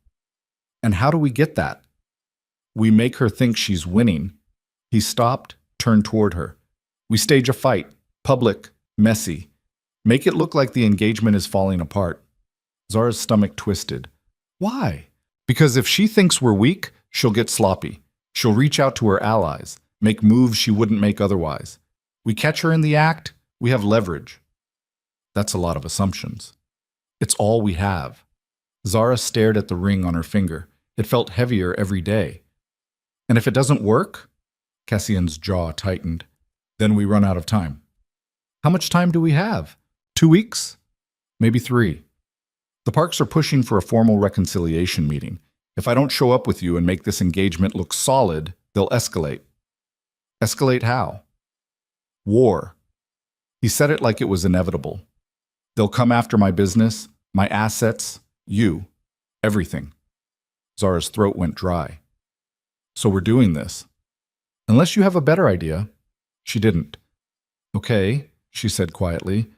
And how do we get that?" "We make her think she's winning." He stopped, turned toward her. "We stage a fight, public, messy. Make it look like the engagement is falling apart." Zara's stomach twisted. "Why?" "Because if she thinks we're weak, she'll get sloppy. She'll reach out to her allies, make moves she wouldn't make otherwise. We catch her in the act, we have leverage." "That's a lot of assumptions." "It's all we have." Zara stared at the ring on her finger. It felt heavier every day. "And if it doesn't work?" Cassian's jaw tightened. "Then we run out of time." "How much time do we have? 2 weeks? Maybe 3. The Parks are pushing for a formal reconciliation meeting. If I don't show up with you and make this engagement look solid, they'll escalate." "Escalate how?" "War." He said it like it was inevitable. "They'll come after my business, my assets, you, everything." Zara's throat went dry. "So we're doing this. Unless you have a better idea." She didn't. "Okay," she said quietly.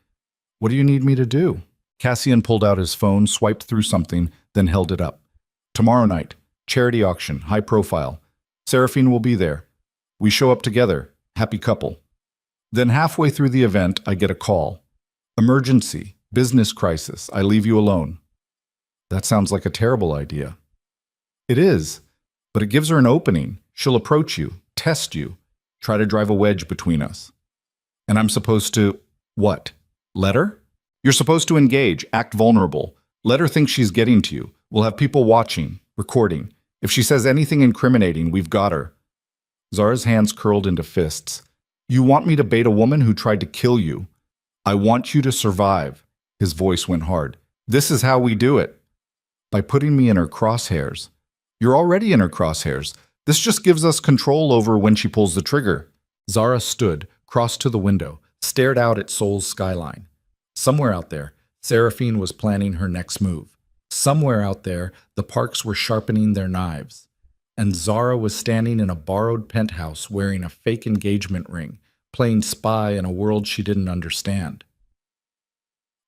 "What do you need me to do?" Cassian pulled out his phone, swiped through something, then held it up. "Tomorrow night, charity auction, high profile. Seraphine will be there. We show up together, happy couple." Then halfway through the event, I get a call. "Emergency, business crisis, I leave you alone." That sounds like a terrible idea. It is, but it gives her an opening. She'll approach you, test you, try to drive a wedge between us. And I'm supposed to, what? Let her? You're supposed to engage, act vulnerable. Let her think she's getting to you. We'll have people watching, recording. If she says anything incriminating, we've got her. Zara's hands curled into fists. "You want me to bait a woman who tried to kill you? I want you to survive." His voice went hard. "This is how we do it. By putting me in her crosshairs. You're already in her crosshairs. This just gives us control over when she pulls the trigger." Zara stood, crossed to the window, stared out at Seoul's skyline. Somewhere out there, Seraphine was planning her next move. Somewhere out there, the Parks were sharpening their knives. And Zara was standing in a borrowed penthouse wearing a fake engagement ring, playing spy in a world she didn't understand.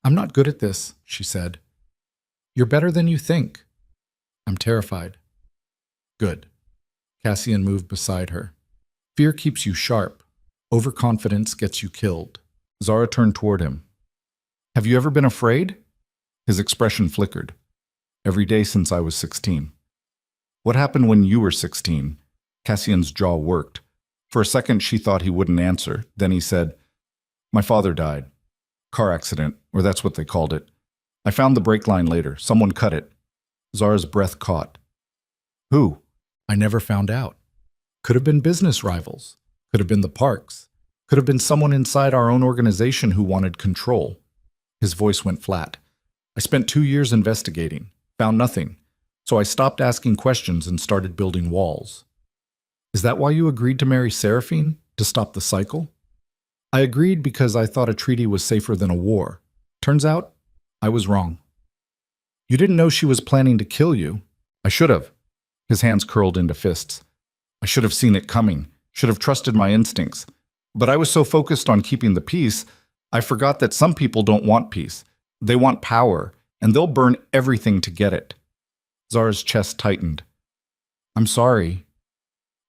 "I'm not good at this," she said. "You're better than you think." "I'm terrified." "Good." Cassian moved beside her. "Fear keeps you sharp. Overconfidence gets you killed." Zara turned toward him. "Have you ever been afraid?" His expression flickered. "Every day since I was 16. "What happened when you were 16? Cassian's jaw worked. For a second, she thought he wouldn't answer. Then he said, "My father died. Car accident, or that's what they called it. I found the brake line later. Someone cut it." Zara's breath caught. "Who?" "I never found out. Could have been business rivals. Could have been the Parks. Could have been someone inside our own organization who wanted control." His voice went flat. "I spent 2 years investigating. Found nothing. So I stopped asking questions and started building walls." "Is that why you agreed to marry Seraphine? To stop the cycle?" "I agreed because I thought a treaty was safer than a war. Turns out, I was wrong." "You didn't know she was planning to kill you." "I should have." His hands curled into fists. "I should have seen it coming. Should have trusted my instincts. But I was so focused on keeping the peace, I forgot that some people don't want peace. They want power, and they'll burn everything to get it." Zara's chest tightened. "I'm sorry."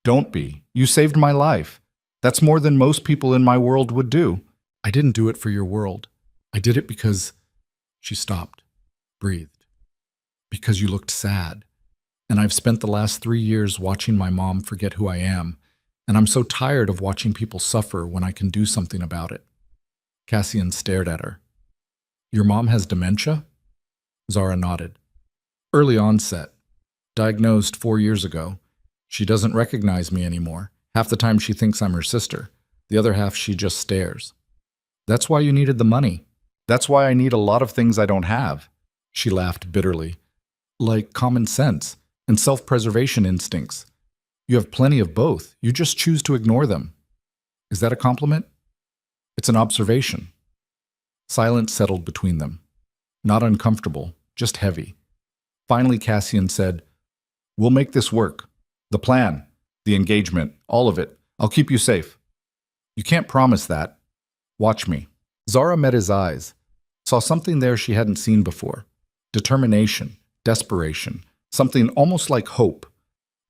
"Don't be. You saved my life. That's more than most people in my world would do." "I didn't do it for your world. I did it because—" She stopped, breathed. "Because you looked sad. And I've spent the last 3 years watching my mom forget who I am. And I'm so tired of watching people suffer when I can do something about it. Cassian stared at her. Your mom has dementia? Zara nodded. Early onset. Diagnosed 4 years ago. She doesn't recognize me anymore. Half the time she thinks I'm her sister. The other half she just stares. That's why you needed the money. That's why I need a lot of things I don't have. She laughed bitterly. Like common sense and self-preservation instincts. You have plenty of both. You just choose to ignore them. Is that a compliment? It's an observation. Silence settled between them. Not uncomfortable, just heavy. Finally, Cassian said, We'll make this work. The plan, the engagement, all of it. I'll keep you safe. You can't promise that. Watch me. Zara met his eyes, saw something there she hadn't seen before. Determination, desperation, something almost like hope.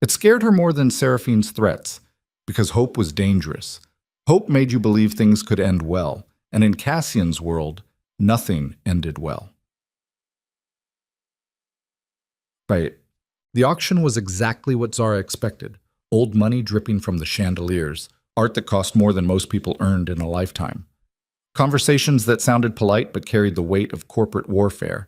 It scared her more than Seraphine's threats, because hope was dangerous. Hope made you believe things could end well, and in Cassian's world, nothing ended well. Right. The auction was exactly what Zara expected. Old money dripping from the chandeliers, art that cost more than most people earned in a lifetime. Conversations that sounded polite but carried the weight of corporate warfare.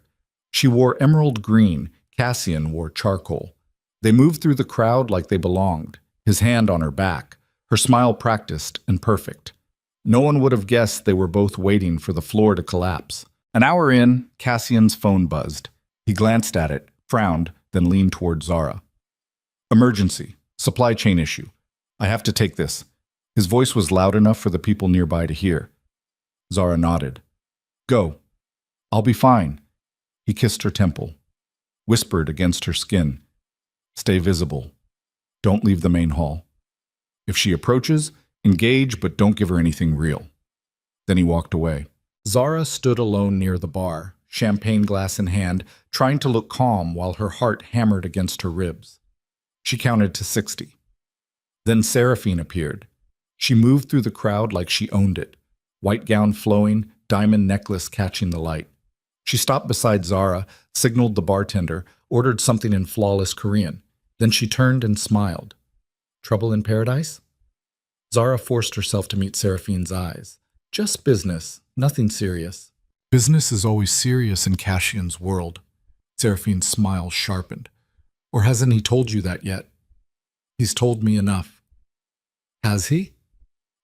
She wore emerald green, Cassian wore charcoal. They moved through the crowd like they belonged, his hand on her back, her smile practiced and perfect. No one would have guessed they were both waiting for the floor to collapse. An hour in, Cassian's phone buzzed. He glanced at it, frowned, then leaned toward Zara. Emergency. Supply chain issue. I have to take this. His voice was loud enough for the people nearby to hear. Zara nodded. Go. I'll be fine. He kissed her temple. Whispered against her skin. Stay visible. Don't leave the main hall. If she approaches, engage but don't give her anything real. Then he walked away. Zara stood alone near the bar, champagne glass in hand, trying to look calm while her heart hammered against her ribs. She counted to 60. Then Seraphine appeared. She moved through the crowd like she owned it, white gown flowing, diamond necklace catching the light. She stopped beside Zara, signaled the bartender, ordered something in flawless Korean. Then she turned and smiled. Trouble in paradise? Zara forced herself to meet Seraphine's eyes. Just business, nothing serious. Business is always serious in Cassian's world. Seraphine's smile sharpened. Or hasn't he told you that yet? He's told me enough. Has he?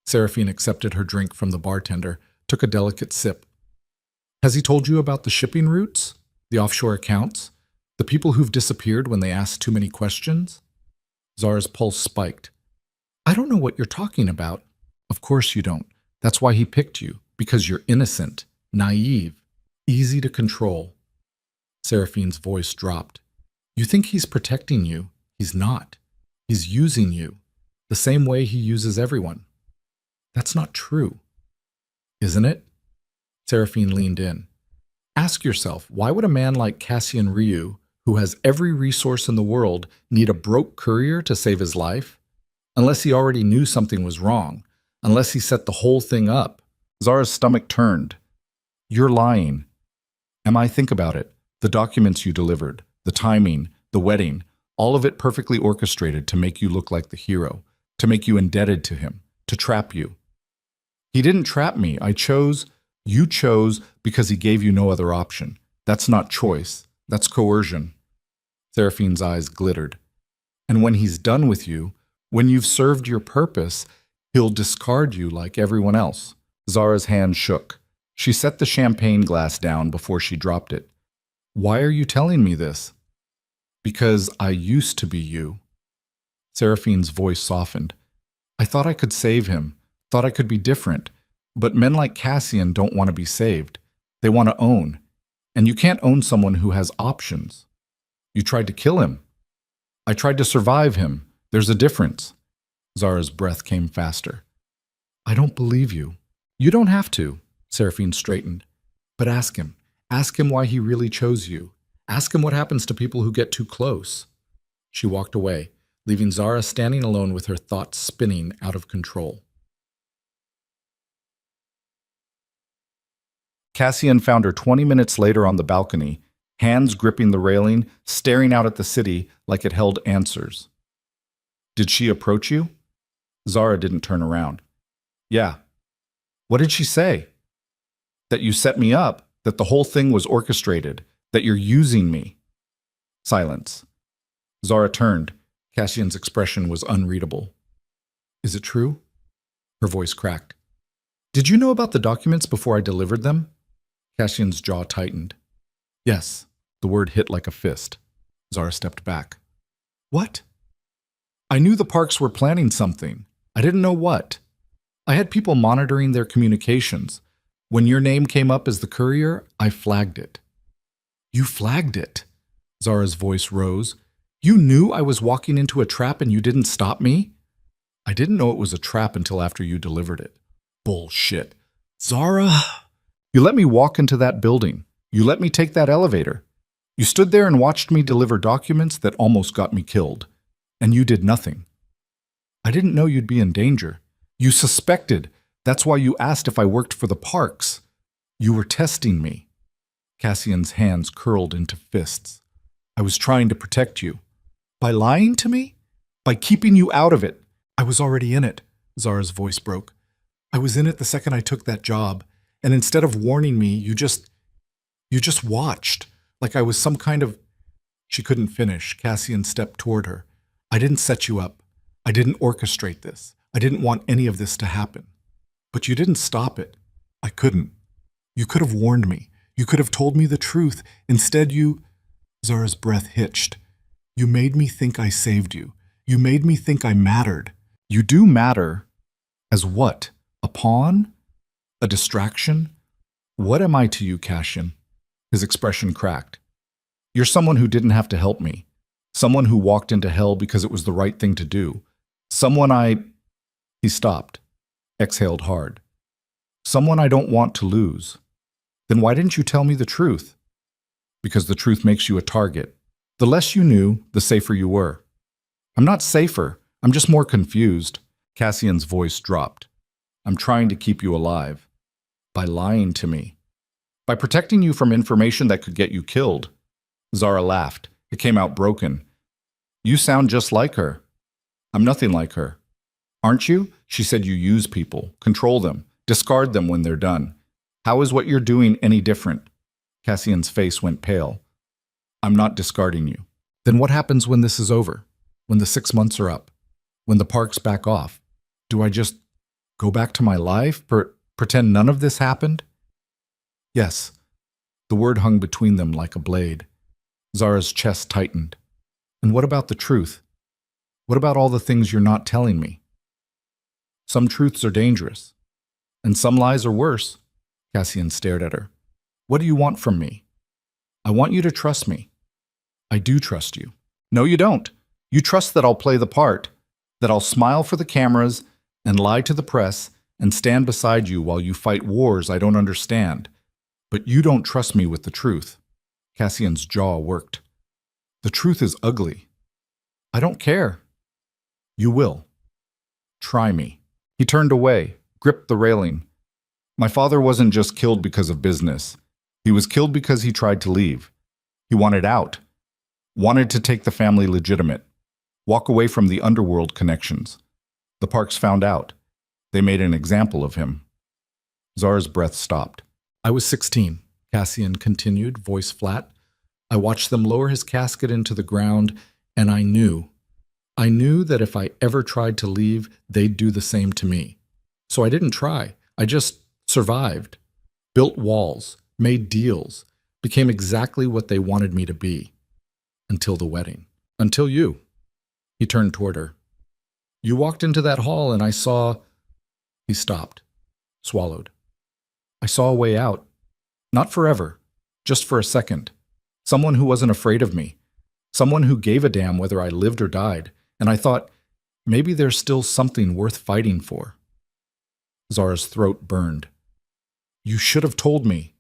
Seraphine accepted her drink from the bartender, took a delicate sip. Has he told you about the shipping routes? The offshore accounts? The people who've disappeared when they asked too many questions? Zara's pulse spiked. I don't know what you're talking about. Of course you don't. That's why he picked you, because you're innocent, naive, easy to control. Seraphine's voice dropped. You think he's protecting you. He's not. He's using you, the same way he uses everyone. That's not true. Isn't it? Seraphine leaned in. Ask yourself, why would a man like Cassian Ryu, who has every resource in the world, need a broke courier to save his life? Unless he already knew something was wrong. Unless he set the whole thing up. Zara's stomach turned. You're lying. Think about it. The documents you delivered, the timing, the wedding, all of it perfectly orchestrated to make you look like the hero, to make you indebted to him, to trap you. He didn't trap me. You chose because he gave you no other option. That's not choice. That's coercion. Seraphine's eyes glittered. And when he's done with you, when you've served your purpose, he'll discard you like everyone else. Zara's hand shook. She set the champagne glass down before she dropped it. Why are you telling me this? Because I used to be you. Seraphine's voice softened. I thought I could save him, thought I could be different. But men like Cassian don't want to be saved. They want to own. And you can't own someone who has options. You tried to kill him. I tried to survive him. There's a difference. Zara's breath came faster. I don't believe you. You don't have to, Seraphine straightened. But ask him. Ask him why he really chose you. Ask him what happens to people who get too close. She walked away, leaving Zara standing alone with her thoughts spinning out of control. Cassian found her 20 minutes later on the balcony, hands gripping the railing, staring out at the city like it held answers. Did she approach you? Zara didn't turn around. Yeah. What did she say? That you set me up, that the whole thing was orchestrated, that you're using me. Silence. Zara turned. Cassian's expression was unreadable. Is it true? Her voice cracked. Did you know about the documents before I delivered them? Cassian's jaw tightened. Yes. The word hit like a fist. Zara stepped back. What? I knew the Parks were planning something. I didn't know what. I had people monitoring their communications. When your name came up as the courier, I flagged it. You flagged it? Zara's voice rose. You knew I was walking into a trap and you didn't stop me? I didn't know it was a trap until after you delivered it. Bullshit. Zara! You let me walk into that building. You let me take that elevator. You stood there and watched me deliver documents that almost got me killed. And you did nothing. I didn't know you'd be in danger. You suspected. That's why you asked if I worked for the Parks. You were testing me. Cassian's hands curled into fists. I was trying to protect you. By lying to me? By keeping you out of it. I was already in it. Zara's voice broke. I was in it the second I took that job. And instead of warning me, you just watched. Like I was some kind of... She couldn't finish. Cassian stepped toward her. I didn't set you up. I didn't orchestrate this. I didn't want any of this to happen. But you didn't stop it. I couldn't. You could have warned me. You could have told me the truth. Instead, you... Zara's breath hitched. You made me think I saved you. You made me think I mattered. You do matter. As what? A pawn? A distraction? What am I to you, Cassian? His expression cracked. You're someone who didn't have to help me. Someone who walked into hell because it was the right thing to do. Someone I... He stopped, exhaled hard. Someone I don't want to lose. Then why didn't you tell me the truth? Because the truth makes you a target. The less you knew, the safer you were. I'm not safer. I'm just more confused. Cassian's voice dropped. I'm trying to keep you alive. By lying to me. By protecting you from information that could get you killed. Zara laughed. It came out broken. You sound just like her. I'm nothing like her. Aren't you? She said you use people, control them, discard them when they're done. How is what you're doing any different? Cassian's face went pale. I'm not discarding you. Then what happens when this is over? When the 6 months are up? When the Parks back off? Do I just go back to my life? Pretend none of this happened? Yes. The word hung between them like a blade. Zara's chest tightened. And what about the truth? What about all the things you're not telling me? Some truths are dangerous. And some lies are worse. Cassian stared at her. What do you want from me? I want you to trust me. I do trust you. No, you don't. You trust that I'll play the part, that I'll smile for the cameras and lie to the press and stand beside you while you fight wars I don't understand. But you don't trust me with the truth. Cassian's jaw worked. The truth is ugly. I don't care. You will. Try me. He turned away, gripped the railing. My father wasn't just killed because of business. He was killed because he tried to leave. He wanted out. Wanted to take the family legitimate. Walk away from the underworld connections. The Parks found out. They made an example of him. Zara's breath stopped. I was 16, Cassian continued, voice flat. I watched them lower his casket into the ground, and I knew that if I ever tried to leave, they'd do the same to me. So I didn't try. I just survived, built walls, made deals, became exactly what they wanted me to be. Until the wedding. Until you. He turned toward her. You walked into that hall and I saw... He stopped, swallowed. I saw a way out. Not forever, just for a second. Someone who wasn't afraid of me. Someone who gave a damn whether I lived or died. And I thought, maybe there's still something worth fighting for. Zara's throat burned. You should have told me.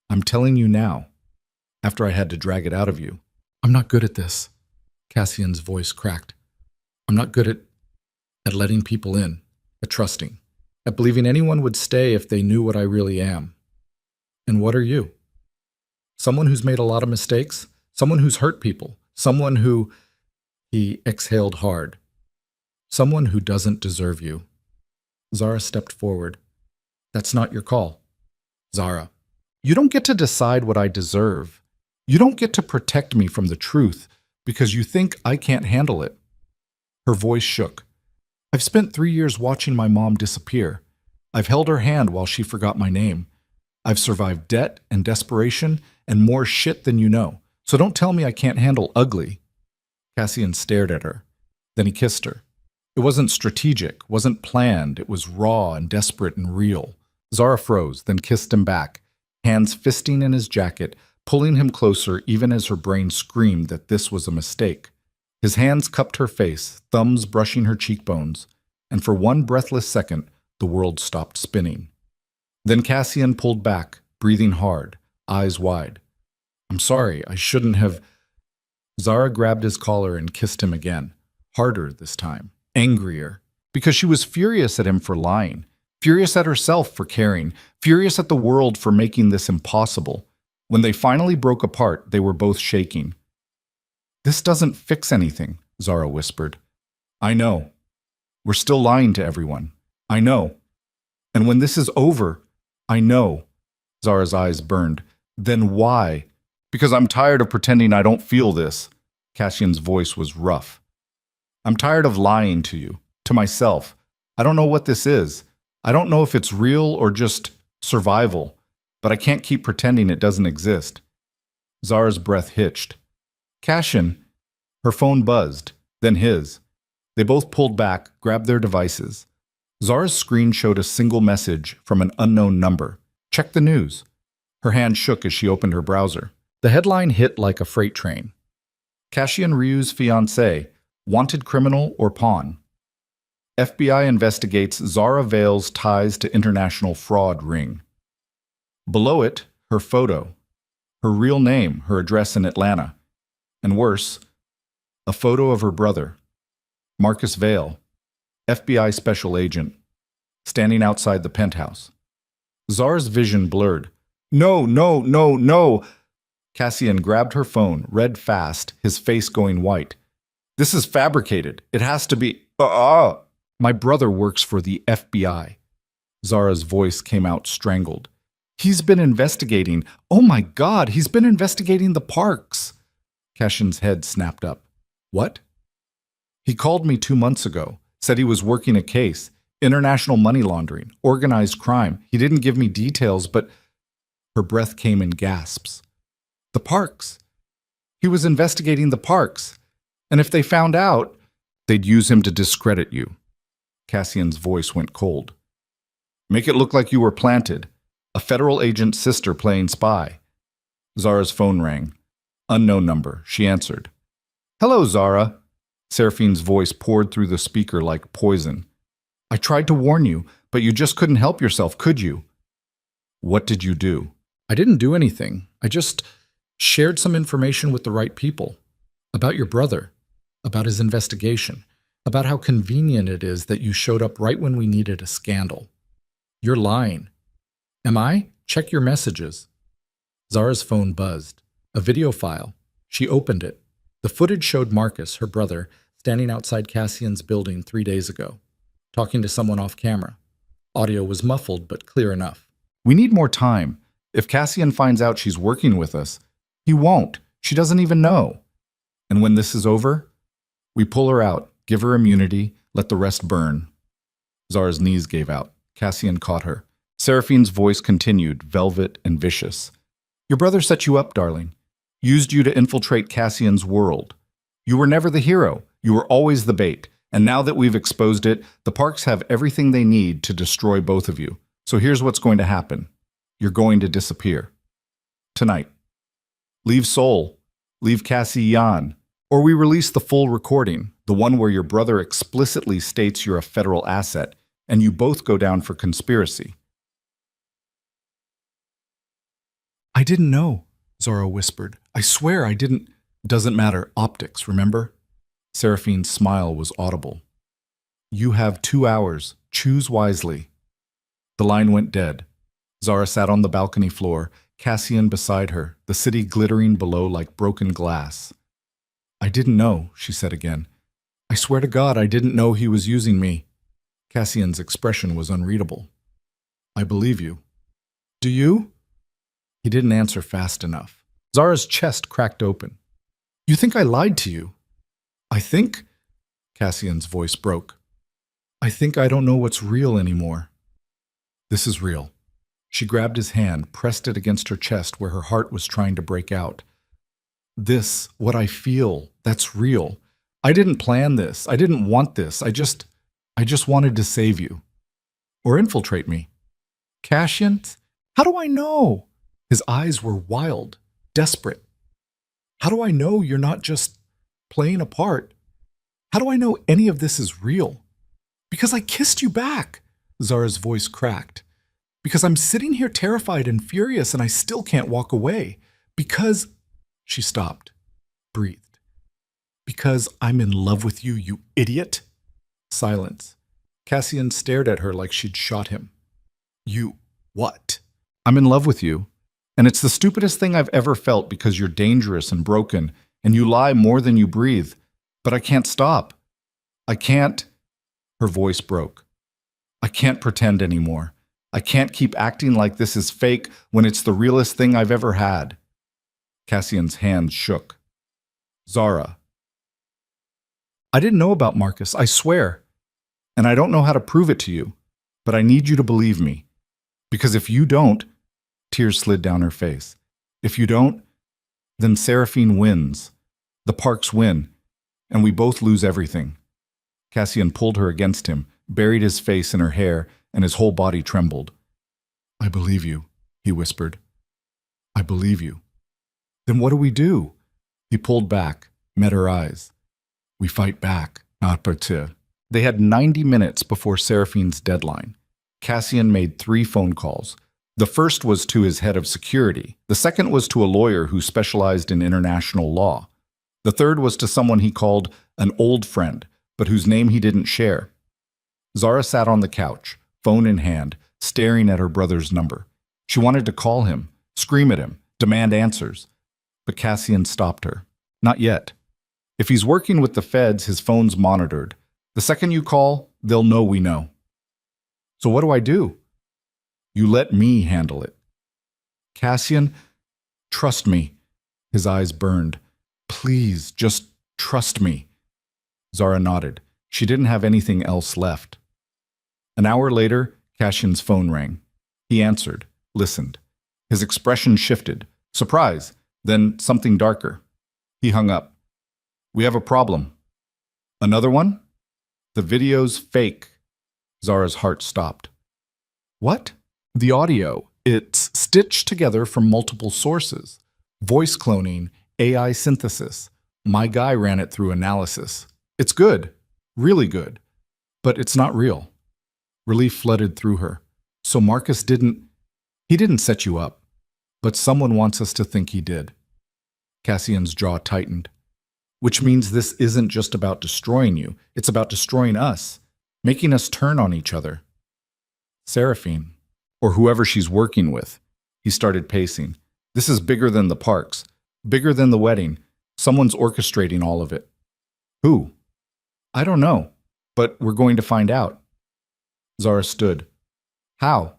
I'm telling you now, after I had to drag it out of you. I'm not good at this. Cassian's voice cracked. I'm not good at letting people in, at trusting, at believing anyone would stay if they knew what I really am. And what are you? Someone who's made a lot of mistakes? Someone who's hurt people? Someone who... He exhaled hard. Someone who doesn't deserve you. Zara stepped forward. That's not your call. Zara. You don't get to decide what I deserve. You don't get to protect me from the truth because you think I can't handle it. Her voice shook. I've spent 3 years watching my mom disappear. I've held her hand while she forgot my name. I've survived debt and desperation and more shit than you know. So don't tell me I can't handle ugly. Cassian stared at her. Then he kissed her. It wasn't strategic, wasn't planned. It was raw and desperate and real. Zara froze, then kissed him back, hands fisting in his jacket, pulling him closer even as her brain screamed that this was a mistake. His hands cupped her face, thumbs brushing her cheekbones, and for one breathless second, the world stopped spinning. Then Cassian pulled back, breathing hard, eyes wide. I'm sorry, I shouldn't have. Zara grabbed his collar and kissed him again, harder this time, angrier, because she was furious at him for lying, furious at herself for caring, furious at the world for making this impossible. When they finally broke apart, they were both shaking. This doesn't fix anything, Zara whispered. I know. We're still lying to everyone. I know. And when this is over, I know. Zara's eyes burned. Then why? Because I'm tired of pretending I don't feel this. Cassian's voice was rough. I'm tired of lying to you, to myself. I don't know what this is. I don't know if it's real or just survival, but I can't keep pretending it doesn't exist. Zara's breath hitched. Cassian, her phone buzzed, then his. They both pulled back, grabbed their devices. Zara's screen showed a single message from an unknown number. Check the news. Her hand shook as she opened her browser. The headline hit like a freight train. Cassian Ryu's fiancé, wanted criminal or pawn. FBI investigates Zara Vale's ties to international fraud ring. Below it, her photo, her real name, her address in Atlanta. And worse, a photo of her brother, Marcus Vale, FBI special agent, standing outside the penthouse. Zara's vision blurred. No, no, no, no! Cassian grabbed her phone, read fast, his face going white. This is fabricated. It has to be. My brother works for the FBI. Zara's voice came out strangled. He's been investigating. Oh my God, he's been investigating the parks. Cassian's head snapped up. What? He called me 2 months ago, said he was working a case, international money laundering, organized crime. He didn't give me details, but her breath came in gasps. The parks. He was investigating the parks. And if they found out, they'd use him to discredit you. Cassian's voice went cold. Make it look like you were planted. A federal agent's sister playing spy. Zara's phone rang. Unknown number. She answered. Hello, Zara. Seraphine's voice poured through the speaker like poison. I tried to warn you, but you just couldn't help yourself, could you? What did you do? I didn't do anything. I just shared some information with the right people. About your brother. About his investigation. About how convenient it is that you showed up right when we needed a scandal. You're lying. Am I? Check your messages. Zara's phone buzzed. A video file. She opened it. The footage showed Marcus, her brother, standing outside Cassian's building 3 days ago, talking to someone off camera. Audio was muffled, but clear enough. We need more time. If Cassian finds out she's working with us, he won't. She doesn't even know. And when this is over, we pull her out, give her immunity, let the rest burn. Zara's knees gave out. Cassian caught her. Seraphine's voice continued, velvet and vicious. Your brother set you up, darling. Used you to infiltrate Cassian's world. You were never the hero. You were always the bait. And now that we've exposed it, the parks have everything they need to destroy both of you. So here's what's going to happen. You're going to disappear. Tonight. Leave Seoul. Leave Cassian. Or we release the full recording, the one where your brother explicitly states you're a federal asset, and you both go down for conspiracy. I didn't know, Zara whispered. I swear I didn't. Doesn't matter. Optics, remember? Seraphine's smile was audible. You have 2 hours. Choose wisely. The line went dead. Zara sat on the balcony floor, Cassian beside her, the city glittering below like broken glass. I didn't know, she said again. I swear to God, I didn't know he was using me. Cassian's expression was unreadable. I believe you. Do you? He didn't answer fast enough. Zara's chest cracked open. You think I lied to you? I think... Cassian's voice broke. I think I don't know what's real anymore. This is real. She grabbed his hand, pressed it against her chest where her heart was trying to break out. This, what I feel, that's real. I didn't plan this. I didn't want this. I just wanted to save you. Or infiltrate me. Cassian? How do I know? His eyes were wild, desperate. How do I know you're not just playing a part? How do I know any of this is real? Because I kissed you back. Zara's voice cracked. Because I'm sitting here terrified and furious and I still can't walk away. Because... She stopped, breathed. Because I'm in love with you, you idiot. Silence. Cassian stared at her like she'd shot him. You what? I'm in love with you. And it's the stupidest thing I've ever felt because you're dangerous and broken, and you lie more than you breathe. But I can't stop. I can't... Her voice broke. I can't pretend anymore. I can't keep acting like this is fake when it's the realest thing I've ever had. Cassian's hands shook. Zara. I didn't know about Marcus, I swear. And I don't know how to prove it to you, but I need you to believe me. Because if you don't... Tears slid down her face. If you don't, then Seraphine wins. The Parks win, and we both lose everything. Cassian pulled her against him, buried his face in her hair, and his whole body trembled. I believe you, he whispered. I believe you. Then what do we do? He pulled back, met her eyes. We fight back, not partir. They had 90 minutes before Seraphine's deadline. Cassian made 3 phone calls. The first was to his head of security. The second was to a lawyer who specialized in international law. The third was to someone he called an old friend, but whose name he didn't share. Zara sat on the couch, phone in hand, staring at her brother's number. She wanted to call him, scream at him, demand answers. But Cassian stopped her. Not yet. If he's working with the feds, his phone's monitored. The second you call, they'll know we know. So what do I do? You let me handle it. Cassian, trust me. His eyes burned. Please, just trust me. Zara nodded. She didn't have anything else left. An hour later, Cassian's phone rang. He answered, listened. His expression shifted. Surprise, then something darker. He hung up. We have a problem. Another one? The video's fake. Zara's heart stopped. What? The audio. It's stitched together from multiple sources. Voice cloning, AI synthesis. My guy ran it through analysis. It's good. Really good. But it's not real. Relief flooded through her. So Marcus didn't set you up. But someone wants us to think he did. Cassian's jaw tightened. Which means this isn't just about destroying you. It's about destroying us. Making us turn on each other. Seraphine. Or whoever she's working with. He started pacing. This is bigger than the Parks. Bigger than the wedding. Someone's orchestrating all of it. Who? I don't know. But we're going to find out. Zara stood. How?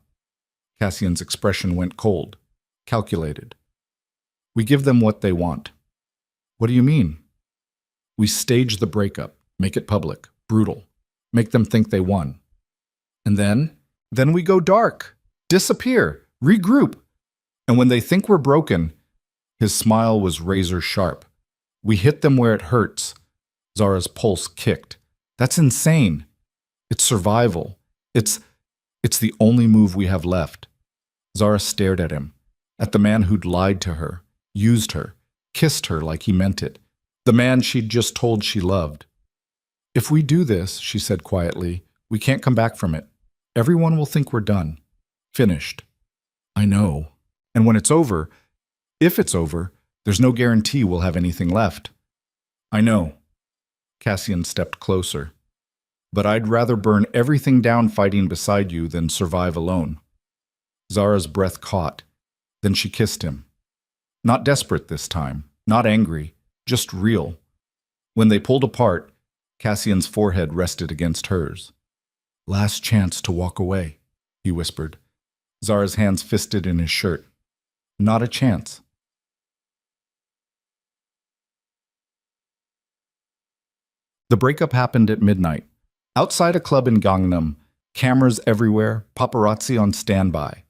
Cassian's expression went cold. Calculated. We give them what they want. What do you mean? We stage the breakup. Make it public. Brutal. Make them think they won. And then we go dark. Disappear, regroup. And when they think we're broken, his smile was razor sharp. We hit them where it hurts. Zara's pulse kicked. That's insane. It's survival. It's the only move we have left. Zara stared at him, at the man who'd lied to her, used her, kissed her like he meant it, the man she'd just told she loved. If we do this, she said quietly, we can't come back from it. Everyone will think we're done. Finished. I know. And when it's over, if it's over, there's no guarantee we'll have anything left. I know. Cassian stepped closer. But I'd rather burn everything down fighting beside you than survive alone. Zara's breath caught. Then she kissed him. Not desperate this time, not angry, just real. When they pulled apart, Cassian's forehead rested against hers. "Last chance to walk away," he whispered. Zara's hands fisted in his shirt. "Not a chance." The breakup happened at midnight. Outside a club in Gangnam, cameras everywhere, paparazzi on standby.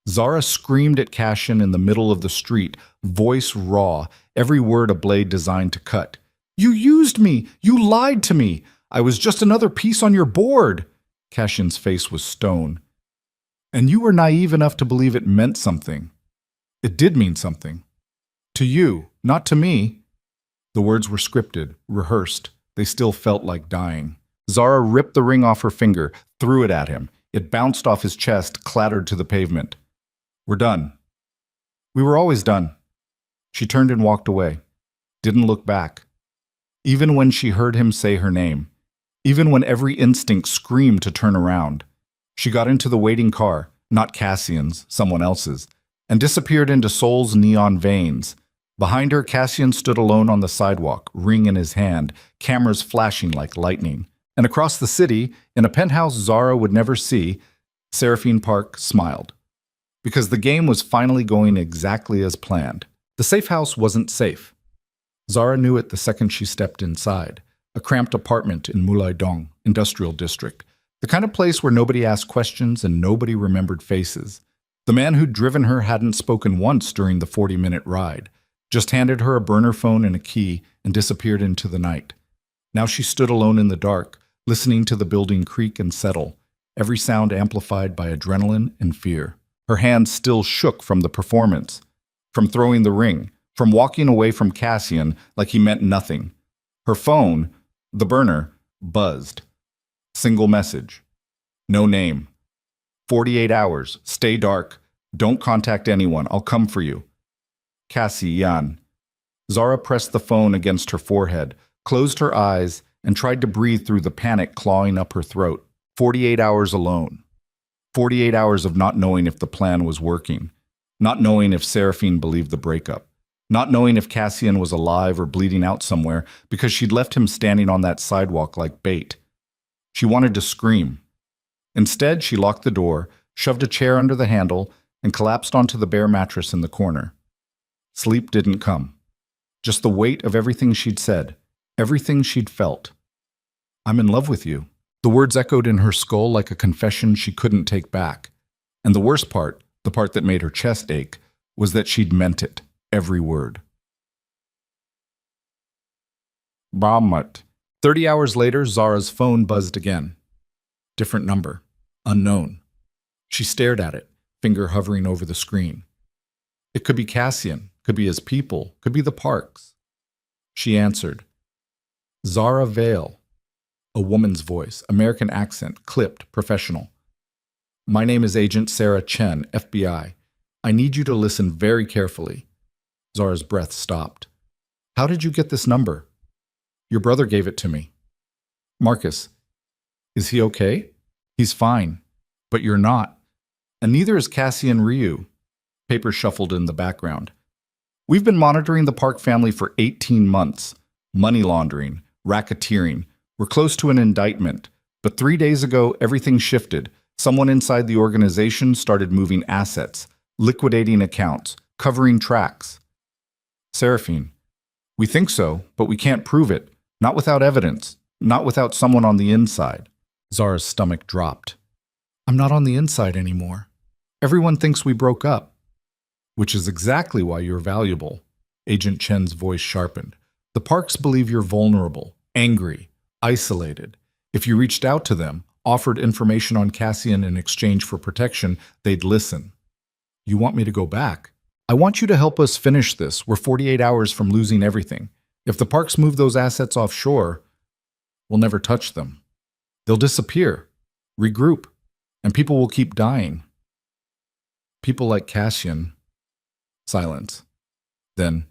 Zara screamed at Cassian in the middle of the street, voice raw, every word a blade designed to cut. "You used me! You lied to me! I was just another piece on your board!" Cassian's face was stone. "And you were naive enough to believe it meant something. It did mean something. To you, not to me." The words were scripted, rehearsed. They still felt like dying. Zara ripped the ring off her finger, threw it at him. It bounced off his chest, clattered to the pavement. "We're done. We were always done." She turned and walked away. Didn't look back. Even when she heard him say her name. Even when every instinct screamed to turn around. She got into the waiting car, not Cassian's, someone else's, and disappeared into Seoul's neon veins. Behind her, Cassian stood alone on the sidewalk, ring in his hand, cameras flashing like lightning. And across the city, in a penthouse Zara would never see, Seraphine Park smiled. Because the game was finally going exactly as planned. The safe house wasn't safe. Zara knew it the second she stepped inside. A cramped apartment in Mulaidong, industrial district. The kind of place where nobody asked questions and nobody remembered faces. The man who'd driven her hadn't spoken once during the 40-minute ride. Just handed her a burner phone and a key and disappeared into the night. Now she stood alone in the dark, listening to the building creak and settle, every sound amplified by adrenaline and fear. Her hands still shook from the performance, from throwing the ring, from walking away from Cassian like he meant nothing. Her phone, the burner, buzzed. Single message. No name. 48 hours. Stay dark. Don't contact anyone. I'll come for you. Cassian. Zara pressed the phone against her forehead, closed her eyes, and tried to breathe through the panic clawing up her throat. 48 hours alone. 48 hours of not knowing if the plan was working. Not knowing if Seraphine believed the breakup. Not knowing if Cassian was alive or bleeding out somewhere because she'd left him standing on that sidewalk like bait. She wanted to scream. Instead, she locked the door, shoved a chair under the handle, and collapsed onto the bare mattress in the corner. Sleep didn't come. Just the weight of everything she'd said, everything she'd felt. "I'm in love with you." The words echoed in her skull like a confession she couldn't take back. And the worst part, the part that made her chest ache, was that she'd meant it, every word. Brahmat. 30 hours later, Zara's phone buzzed again. Different number. Unknown. She stared at it, finger hovering over the screen. It could be Cassian, could be his people, could be the Parks. She answered. Zara Vale. A woman's voice, American accent, clipped, professional. "My name is Agent Sarah Chen, FBI. I need you to listen very carefully." Zara's breath stopped. "How did you get this number?" "Your brother gave it to me." "Marcus, is he okay?" "He's fine, but you're not. And neither is Cassian Ryu." Paper shuffled in the background. "We've been monitoring the Park family for 18 months. Money laundering, racketeering. We're close to an indictment. But 3 days ago, everything shifted. Someone inside the organization started moving assets, liquidating accounts, covering tracks." "Seraphine, we think so, but we can't prove it. Not without evidence. Not without someone on the inside." Zara's stomach dropped. "I'm not on the inside anymore. Everyone thinks we broke up." "Which is exactly why you're valuable." Agent Chen's voice sharpened. "The Parks believe you're vulnerable, angry, isolated. If you reached out to them, offered information on Cassian in exchange for protection, they'd listen." "You want me to go back?" "I want you to help us finish this. We're 48 hours from losing everything. If the Parks move those assets offshore, we'll never touch them. They'll disappear, regroup, and people will keep dying. People like Cassian." Silence. Then,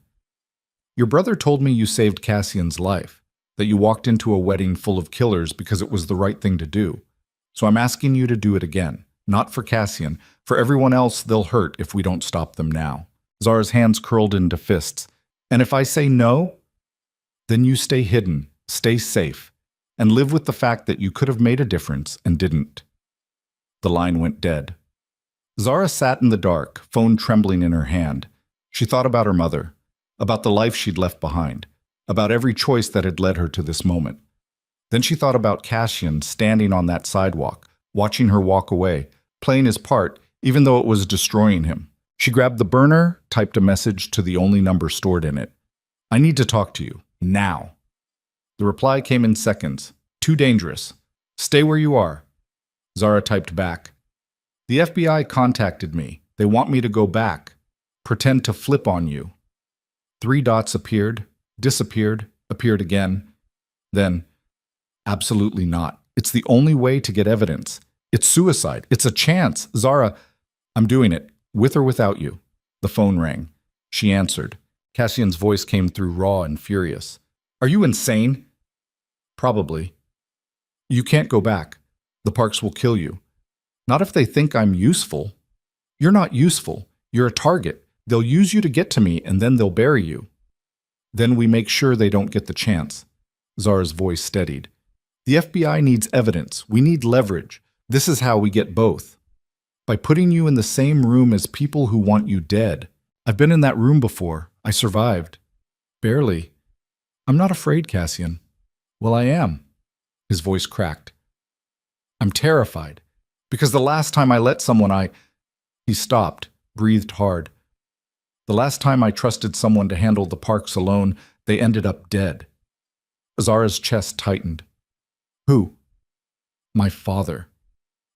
"Your brother told me you saved Cassian's life, that you walked into a wedding full of killers because it was the right thing to do. So I'm asking you to do it again, not for Cassian, for everyone else they'll hurt if we don't stop them now." Zara's hands curled into fists. "And if I say no, then you stay hidden, stay safe. and live with the fact that you could have made a difference and didn't. The line went dead. Zara sat in the dark, phone trembling in her hand. She thought about her mother, about the life she'd left behind, about every choice that had led her to this moment. Then she thought about Cassian standing on that sidewalk, watching her walk away, playing his part, even though it was destroying him. She grabbed the burner, typed a message to the only number stored in it. "I need to talk to you, now." The reply came in seconds. "Too dangerous. Stay where you are." Zara typed back. "The FBI contacted me. They want me to go back. Pretend to flip on you." 3 dots appeared, disappeared, appeared again. Then, "Absolutely not. It's the only way to get evidence. It's suicide. It's a chance. Zara, I'm doing it, with or without you." The phone rang. She answered. Cassian's voice came through raw and furious. "Are you insane?" "Probably." "You can't go back. The Parks will kill you." "Not if they think I'm useful." "You're not useful. You're a target. They'll use you to get to me, and then they'll bury you." "Then we make sure they don't get the chance." Zara's voice steadied. "The FBI needs evidence. We need leverage. This is how we get both. By putting you in the same room as people who want you dead. I've been in that room before. I survived." "Barely." "I'm not afraid, Cassian." "Well, I am." His voice cracked. "I'm terrified. Because the last time I let someone He stopped, breathed hard. "The last time I trusted someone to handle the Parks alone, they ended up dead." Zara's chest tightened. "Who?" "My father.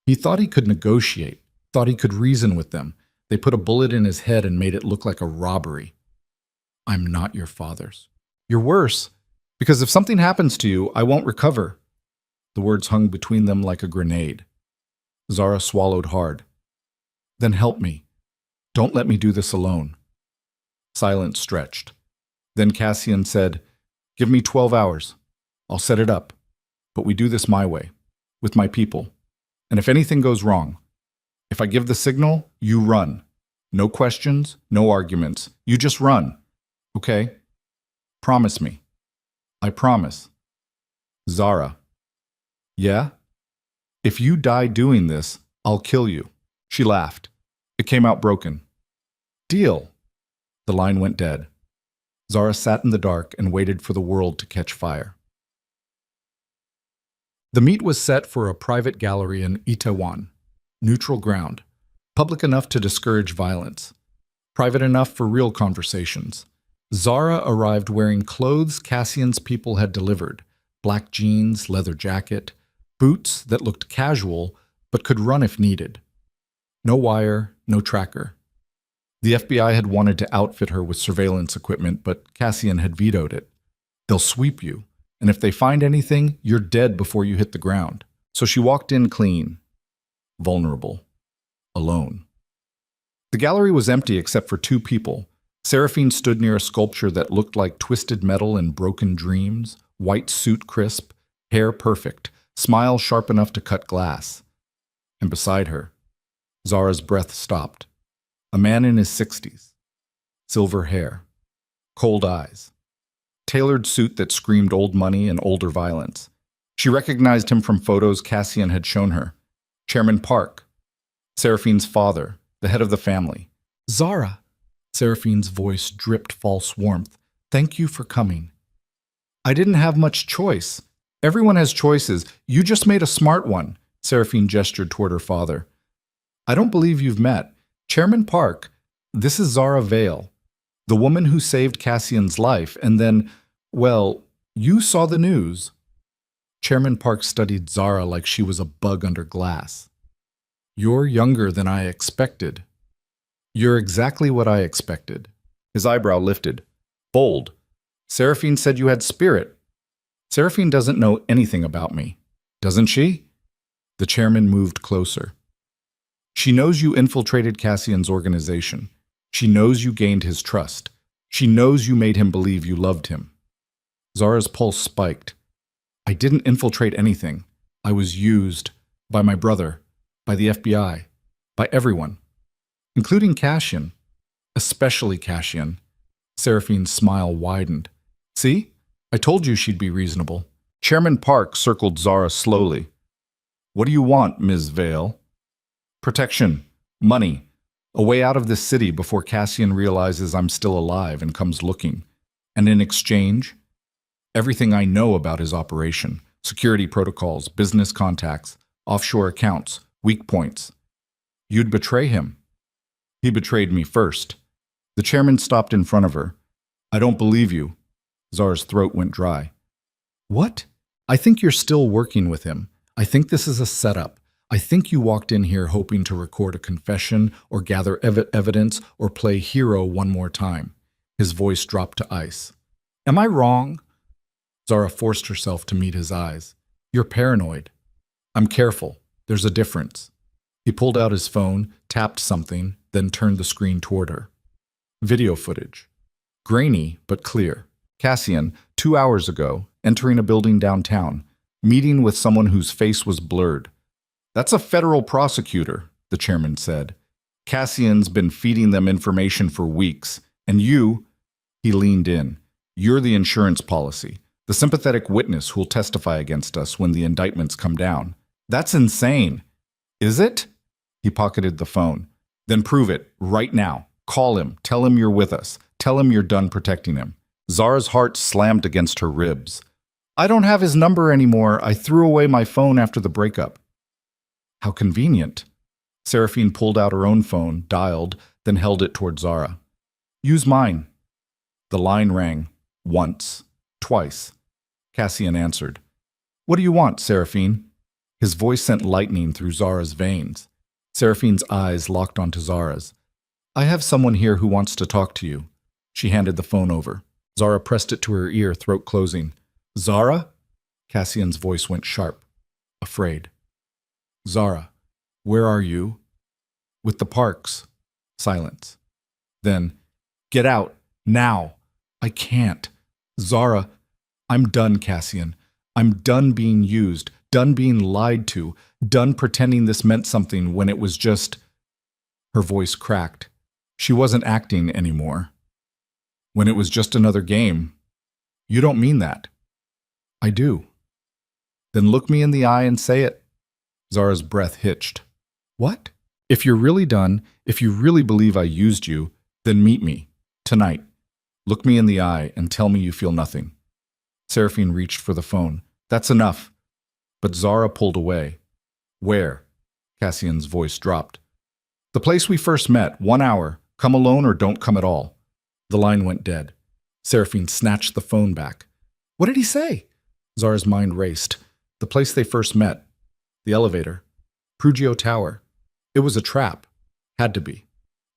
He thought he could negotiate, thought he could reason with them. They put a bullet in his head and made it look like a robbery." "I'm not your father's." "You're worse. Because if something happens to you, I won't recover." The words hung between them like a grenade. Zara swallowed hard. "Then help me. Don't let me do this alone." Silence stretched. Then Cassian said, "Give me 12 hours. I'll set it up. But we do this my way, with my people. And if anything goes wrong, if I give the signal, you run. No questions, no arguments. You just run. Okay? Promise me." "I promise." "Zara." "Yeah? If you die doing this, I'll kill you." She laughed. It came out broken. "Deal." The line went dead. Zara sat in the dark and waited for the world to catch fire. The meet was set for a private gallery in Itaewon. Neutral ground. Public enough to discourage violence. Private enough for real conversations. Zara arrived wearing clothes Cassian's people had delivered. Black jeans, leather jacket, boots that looked casual but could run if needed. No wire, no tracker. The FBI had wanted to outfit her with surveillance equipment, but Cassian had vetoed it. "They'll sweep you, and if they find anything, you're dead before you hit the ground." So she walked in clean, vulnerable, alone. The gallery was empty except for 2 people. Seraphine stood near a sculpture that looked like twisted metal and broken dreams, white suit crisp, hair perfect, smile sharp enough to cut glass. And beside her, Zara's breath stopped. A man in his 60s. Silver hair. Cold eyes. Tailored suit that screamed old money and older violence. She recognized him from photos Cassian had shown her. Chairman Park. Seraphine's father, the head of the family. "Zara." Seraphine's voice dripped false warmth. "Thank you for coming." "I didn't have much choice. Everyone has choices. You just made a smart one." Seraphine gestured toward her father. "I don't believe you've met. Chairman Park, this is Zara Vale, the woman who saved Cassian's life, and then, well, you saw the news." Chairman Park studied Zara like she was a bug under glass. "You're younger than I expected." "You're exactly what I expected." His eyebrow lifted. "Bold. Seraphine said you had spirit." "Seraphine doesn't know anything about me. Doesn't she?" The chairman moved closer. "She knows you infiltrated Cassian's organization. She knows you gained his trust. She knows you made him believe you loved him." Zara's pulse spiked. "I didn't infiltrate anything. I was used by my brother, by the FBI, by everyone, including Cassian, especially Cassian." Seraphine's smile widened. "See? I told you she'd be reasonable. Chairman Park circled Zara slowly. What do you want, Ms. Vale? Protection. Money. A way out of this city before Cassian realizes I'm still alive and comes looking. And in exchange, everything I know about his operation, security protocols, business contacts, offshore accounts, weak points. You'd betray him. He betrayed me first. The chairman stopped in front of her. I don't believe you. Zara's throat went dry. What? I think you're still working with him. I think this is a setup. I think you walked in here hoping to record a confession or gather evidence or play hero one more time. His voice dropped to ice. Am I wrong? Zara forced herself to meet his eyes. You're paranoid. I'm careful. There's a difference. He pulled out his phone, tapped something, then turned the screen toward her. Video footage. Grainy, but clear. Cassian, 2 hours ago, entering a building downtown, meeting with someone whose face was blurred. That's a federal prosecutor, the chairman said. Cassian's been feeding them information for weeks, and you, he leaned in, you're the insurance policy, the sympathetic witness who'll testify against us when the indictments come down. That's insane. Is it? He pocketed the phone. Then prove it, right now. Call him, tell him you're with us, tell him you're done protecting him. Zara's heart slammed against her ribs. I don't have his number anymore. I threw away my phone after the breakup. How convenient. Seraphine pulled out her own phone, dialed, then held it toward Zara. Use mine. The line rang. Once. Twice. Cassian answered. What do you want, Seraphine? His voice sent lightning through Zara's veins. Seraphine's eyes locked onto Zara's. I have someone here who wants to talk to you. She handed the phone over. Zara pressed it to her ear, throat closing. Zara? Cassian's voice went sharp. Afraid. Zara, where are you? With the Parks. Silence. Then, get out, now. I can't. Zara, I'm done, Cassian. I'm done being used, done being lied to, done pretending this meant something when it was just... Her voice cracked. She wasn't acting anymore. When it was just another game. You don't mean that. I do. Then look me in the eye and say it. Zara's breath hitched. What? If you're really done, if you really believe I used you, then meet me. Tonight. Look me in the eye and tell me you feel nothing. Seraphine reached for the phone. That's enough. But Zara pulled away. Where? Cassian's voice dropped. The place we first met, 1 hour. Come alone or don't come at all. The line went dead. Seraphine snatched the phone back. What did he say? Zara's mind raced. The place they first met. The elevator. Prugio Tower. It was a trap. Had to be.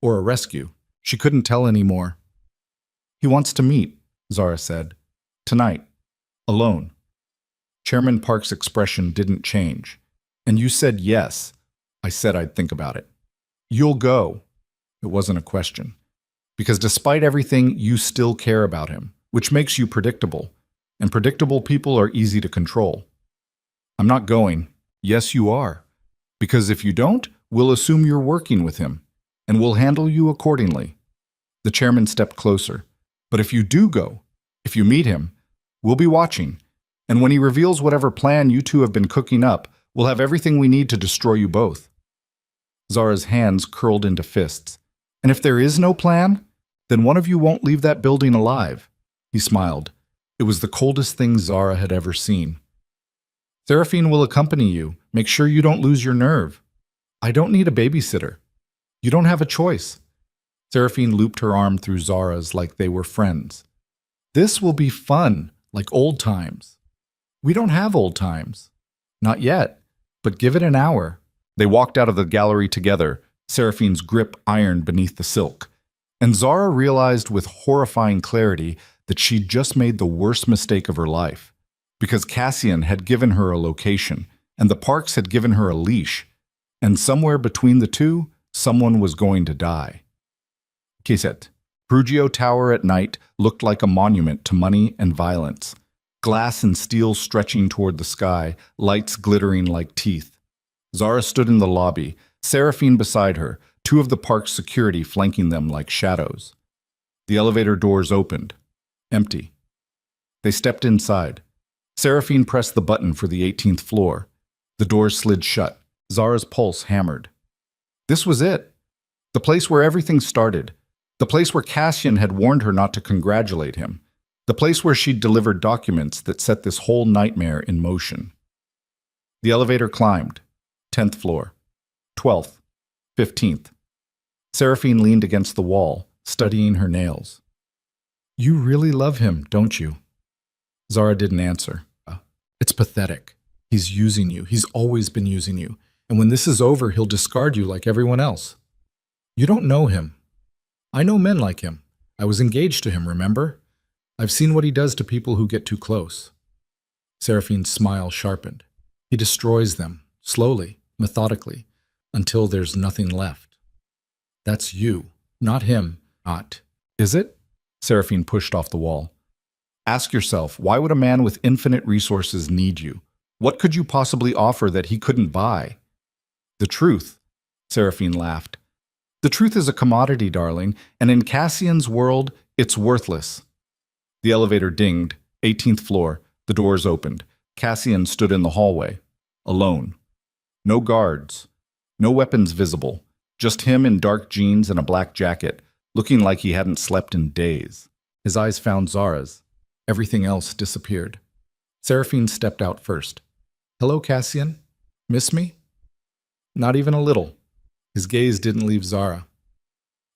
Or a rescue. She couldn't tell anymore. He wants to meet, Zara said. Tonight. Alone. Chairman Park's expression didn't change. And you said yes. I said I'd think about it. You'll go. It wasn't a question. Because despite everything, you still care about him, which makes you predictable. And predictable people are easy to control. I'm not going. Yes, you are. Because if you don't, we'll assume you're working with him, and we'll handle you accordingly. The chairman stepped closer. But if you do go, if you meet him, we'll be watching. And when he reveals whatever plan you two have been cooking up, we'll have everything we need to destroy you both. Zara's hands curled into fists. And if there is no plan, then one of you won't leave that building alive. He smiled. It was the coldest thing Zara had ever seen. Seraphine will accompany you. Make sure you don't lose your nerve. I don't need a babysitter. You don't have a choice. Seraphine looped her arm through Zara's like they were friends. This will be fun, like old times. We don't have old times. Not yet, but give it an hour. They walked out of the gallery together, Seraphine's grip iron beneath the silk. And Zara realized with horrifying clarity that she'd just made the worst mistake of her life. Because Cassian had given her a location, and the Parks had given her a leash. And somewhere between the two, someone was going to die. Kiset. Prugio Tower at night looked like a monument to money and violence. Glass and steel stretching toward the sky, lights glittering like teeth. Zara stood in the lobby, Seraphine beside her, two of the park's security flanking them like shadows. The elevator doors opened. Empty. They stepped inside. Seraphine pressed the button for the 18th floor. The doors slid shut. Zara's pulse hammered. This was it. The place where everything started. The place where Cassian had warned her not to congratulate him. The place where she'd delivered documents that set this whole nightmare in motion. The elevator climbed. 10th floor. 12th. 15th. Seraphine leaned against the wall, studying her nails. You really love him, don't you? Zara didn't answer. It's pathetic. He's using you. He's always been using you. And when this is over, he'll discard you like everyone else. You don't know him. I know men like him. I was engaged to him, remember? I've seen what he does to people who get too close. Seraphine's smile sharpened. He destroys them, slowly, methodically, until there's nothing left. That's you, not him, not. Is it? Seraphine pushed off the wall. Ask yourself, why would a man with infinite resources need you? What could you possibly offer that he couldn't buy? The truth, Seraphine laughed. The truth is a commodity, darling, and in Cassian's world, it's worthless. The elevator dinged, 18th floor, the doors opened. Cassian stood in the hallway, alone. No guards, no weapons visible, just him in dark jeans and a black jacket, looking like he hadn't slept in days. His eyes found Zara's. Everything else disappeared. Seraphine stepped out first. Hello, Cassian. Miss me? Not even a little. His gaze didn't leave Zara.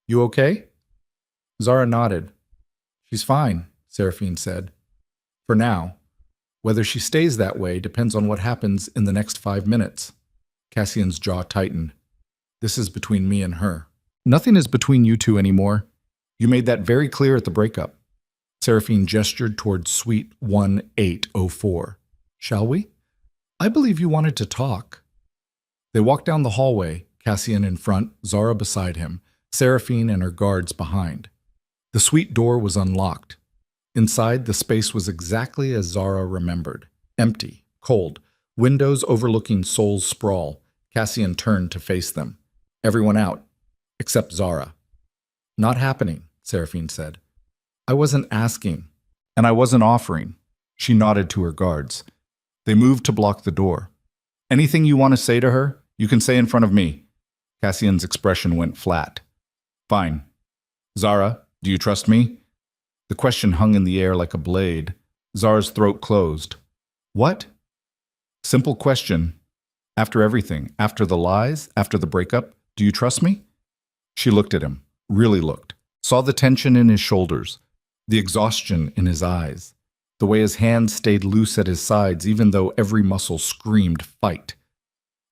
You okay? Zara nodded. She's fine, Seraphine said. For now. Whether she stays that way depends on what happens in the next 5 minutes. Cassian's jaw tightened. This is between me and her. Nothing is between you two anymore. You made that very clear at the breakup. Seraphine gestured toward Suite 1804. Shall we? I believe you wanted to talk. They walked down the hallway, Cassian in front, Zara beside him, Seraphine and her guards behind. The suite door was unlocked. Inside, the space was exactly as Zara remembered. Empty, cold, windows overlooking Soul's sprawl. Cassian turned to face them. Everyone out, except Zara. Not happening, Seraphine said. I wasn't asking, and I wasn't offering. She nodded to her guards. They moved to block the door. Anything you want to say to her, you can say in front of me. Cassian's expression went flat. Fine. Zara, do you trust me? The question hung in the air like a blade. Zara's throat closed. What? Simple question. After everything, after the lies, after the breakup, do you trust me? She looked at him, really looked, saw the tension in his shoulders, the exhaustion in his eyes, the way his hands stayed loose at his sides even though every muscle screamed fight.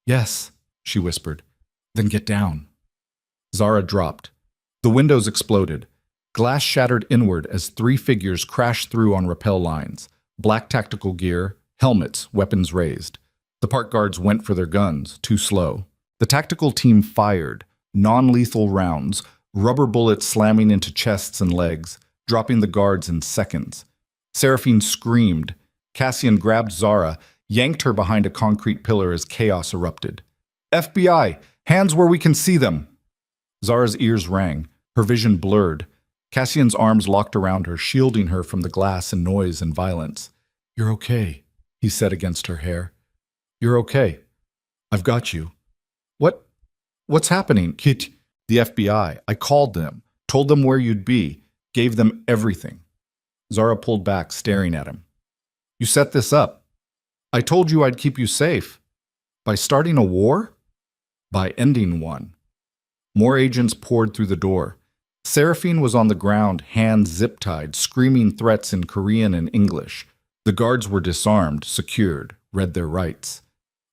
Yes, she whispered. Then get down. Zara dropped. The windows exploded. Glass shattered inward as 3 figures crashed through on rappel lines. Black tactical gear, helmets, weapons raised. The park guards went for their guns, too slow. The tactical team fired, non-lethal rounds, rubber bullets slamming into chests and legs, dropping the guards in seconds. Seraphine screamed. Cassian grabbed Zara, yanked her behind a concrete pillar as chaos erupted. FBI! Hands where we can see them! Zara's ears rang, her vision blurred. Cassian's arms locked around her, shielding her from the glass and noise and violence. You're okay, he said against her hair. You're okay. I've got you. What's happening? Kit, the FBI. I called them, told them where you'd be, gave them everything. Zara pulled back, staring at him. You set this up. I told you I'd keep you safe. By starting a war? By ending one. More agents poured through the door. Seraphine was on the ground, hands zip-tied, screaming threats in Korean and English. The guards were disarmed, secured, read their rights.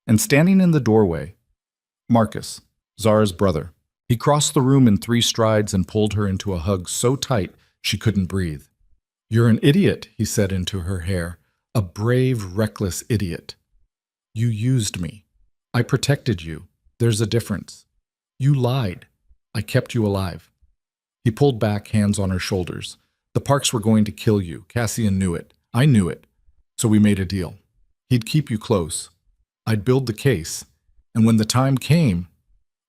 And standing in the doorway, Marcus, Zara's brother. He crossed the room in 3 strides and pulled her into a hug so tight she couldn't breathe. You're an idiot, he said into her hair. A brave, reckless idiot. You used me. I protected you. There's a difference. You lied. I kept you alive. He pulled back, hands on her shoulders. The Parks were going to kill you. Cassian knew it. I knew it. So we made a deal. He'd keep you close. I'd build the case. And when the time came,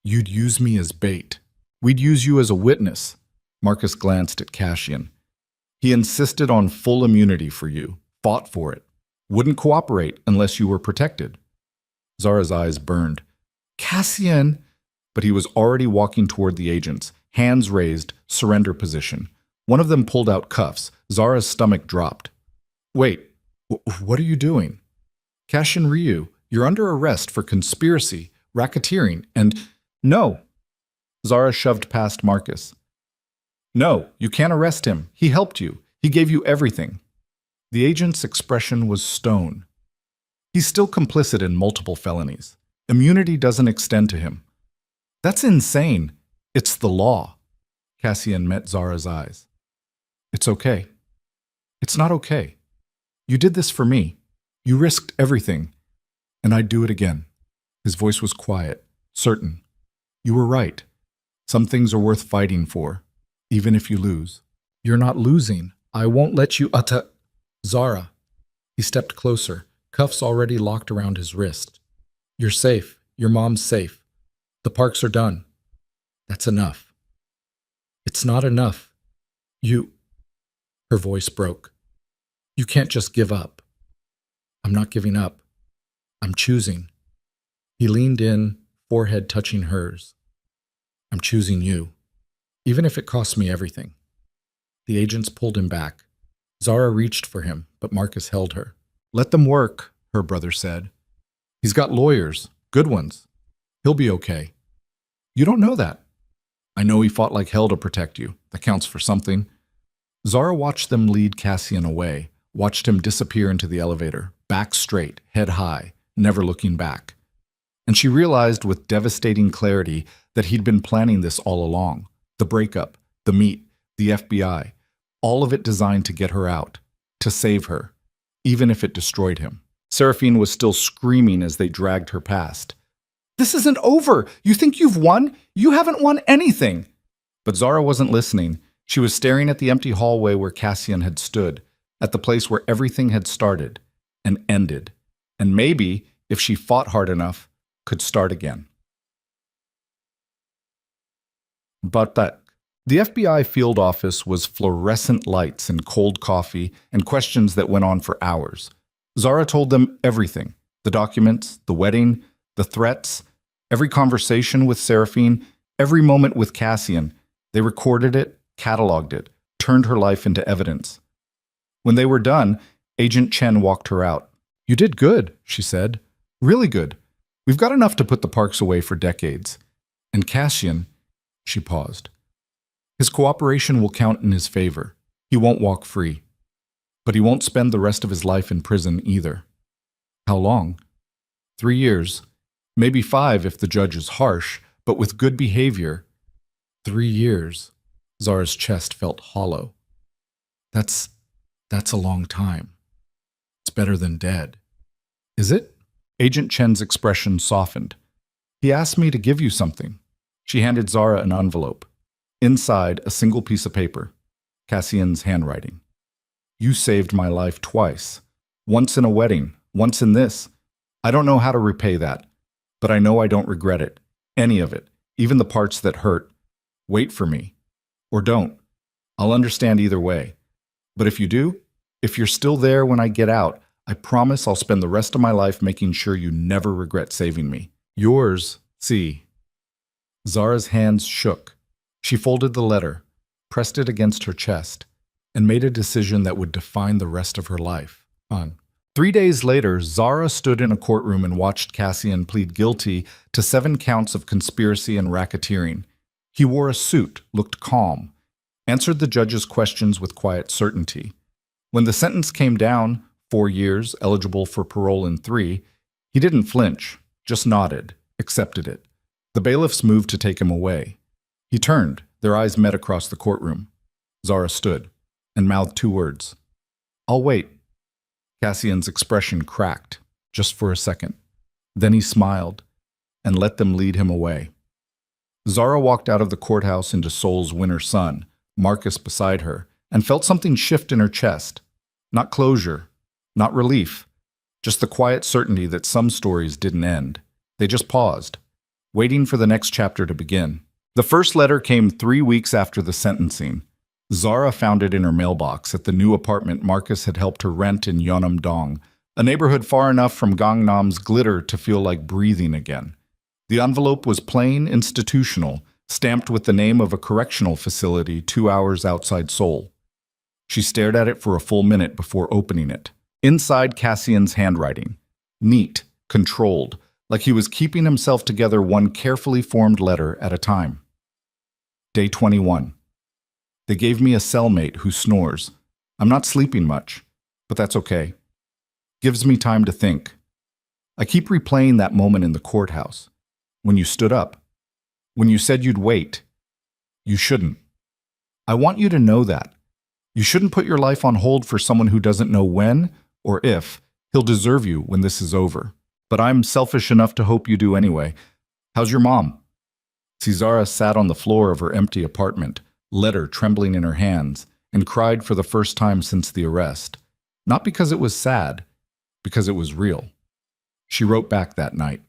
you'd use me as bait. We'd use you as a witness. Marcus glanced at Cassian. He insisted on full immunity for you, fought for it. Wouldn't cooperate unless you were protected. Zara's eyes burned. Cassian! But he was already walking toward the agents, hands raised, surrender position. One of them pulled out cuffs. Zara's stomach dropped. Wait, what are you doing? Cassian Ryu, you're under arrest for conspiracy, racketeering, and… No! Zara shoved past Marcus. No, you can't arrest him. He helped you. He gave you everything. The agent's expression was stone. He's still complicit in multiple felonies. Immunity doesn't extend to him. That's insane. It's the law. Cassian met Zara's eyes. It's okay. It's not okay. You did this for me. You risked everything. And I'd do it again. His voice was quiet, certain. You were right. Some things are worth fighting for, even if you lose. You're not losing. I won't let you Zara. He stepped closer, cuffs already locked around his wrist. You're safe. Your mom's safe. The parks are done. That's enough. It's not enough. Her voice broke. You can't just give up. I'm not giving up. I'm choosing. He leaned in, forehead touching hers. I'm choosing you, even if it costs me everything. The agents pulled him back. Zara reached for him, but Marcus held her. Let them work, her brother said. He's got lawyers, good ones. He'll be okay. You don't know that. I know he fought like hell to protect you. That counts for something. Zara watched them lead Cassian away, watched him disappear into the elevator, back straight, head high, never looking back. And she realized with devastating clarity that he'd been planning this all along. The breakup, the meet, the FBI, all of it designed to get her out, to save her, even if it destroyed him. Seraphine was still screaming as they dragged her past. This isn't over! You think you've won? You haven't won anything! But Zara wasn't listening. She was staring at the empty hallway where Cassian had stood, at the place where everything had started and ended, and maybe, if she fought hard enough, could start again. But the FBI field office was fluorescent lights and cold coffee and questions that went on for hours. Zara told them everything, the documents, the wedding, the threats, every conversation with Seraphine, every moment with Cassian. They recorded it, cataloged it, turned her life into evidence. When they were done, Agent Chen walked her out. You did good, she said. Really good. We've got enough to put the parks away for decades. And Cassian, she paused. His cooperation will count in his favor. He won't walk free. But he won't spend the rest of his life in prison either. How long? 3 years. Maybe 5 if the judge is harsh, but with good behavior. 3 years. Zara's chest felt hollow. That's a long time. It's better than dead. Is it? Agent Chen's expression softened. He asked me to give you something. She handed Zara an envelope. Inside, a single piece of paper. Cassian's handwriting. You saved my life twice. Once in a wedding, once in this. I don't know how to repay that, but I know I don't regret it. Any of it, even the parts that hurt. Wait for me. Or don't. I'll understand either way. But if you do, if you're still there when I get out, I promise I'll spend the rest of my life making sure you never regret saving me. Yours, C. Zara's hands shook. She folded the letter, pressed it against her chest, and made a decision that would define the rest of her life. 3 days later, Zara stood in a courtroom and watched Cassian plead guilty to 7 counts of conspiracy and racketeering. He wore a suit, looked calm, answered the judge's questions with quiet certainty. When the sentence came down, 4 years, eligible for parole in 3, he didn't flinch, just nodded, accepted it. The bailiffs moved to take him away. He turned, their eyes met across the courtroom. Zara stood and mouthed 2 words. I'll wait. Cassian's expression cracked, just for a second. Then he smiled and let them lead him away. Zara walked out of the courthouse into Seoul's winter sun, Marcus beside her, and felt something shift in her chest. Not closure, not relief, just the quiet certainty that some stories didn't end. They just paused, waiting for the next chapter to begin. The first letter came 3 weeks after the sentencing. Zara found it in her mailbox at the new apartment Marcus had helped her rent in Yeonam-dong, A neighborhood far enough from Gangnam's glitter to feel like breathing again. The envelope was plain, institutional, stamped with the name of a correctional facility 2 hours outside Seoul. She stared at it for a full minute before opening it. Inside, Cassian's handwriting. Neat, controlled, like he was keeping himself together one carefully formed letter at a time. Day 21. They gave me a cellmate who snores. I'm not sleeping much, but that's okay. Gives me time to think. I keep replaying that moment in the courthouse. When you stood up. When you said you'd wait. You shouldn't. I want you to know that. You shouldn't put your life on hold for someone who doesn't know when or if he'll deserve you when this is over. But I'm selfish enough to hope you do anyway. How's your mom? Cesara sat on the floor of her empty apartment, letter trembling in her hands, and cried for the first time since the arrest. Not because it was sad, because it was real. She wrote back that night.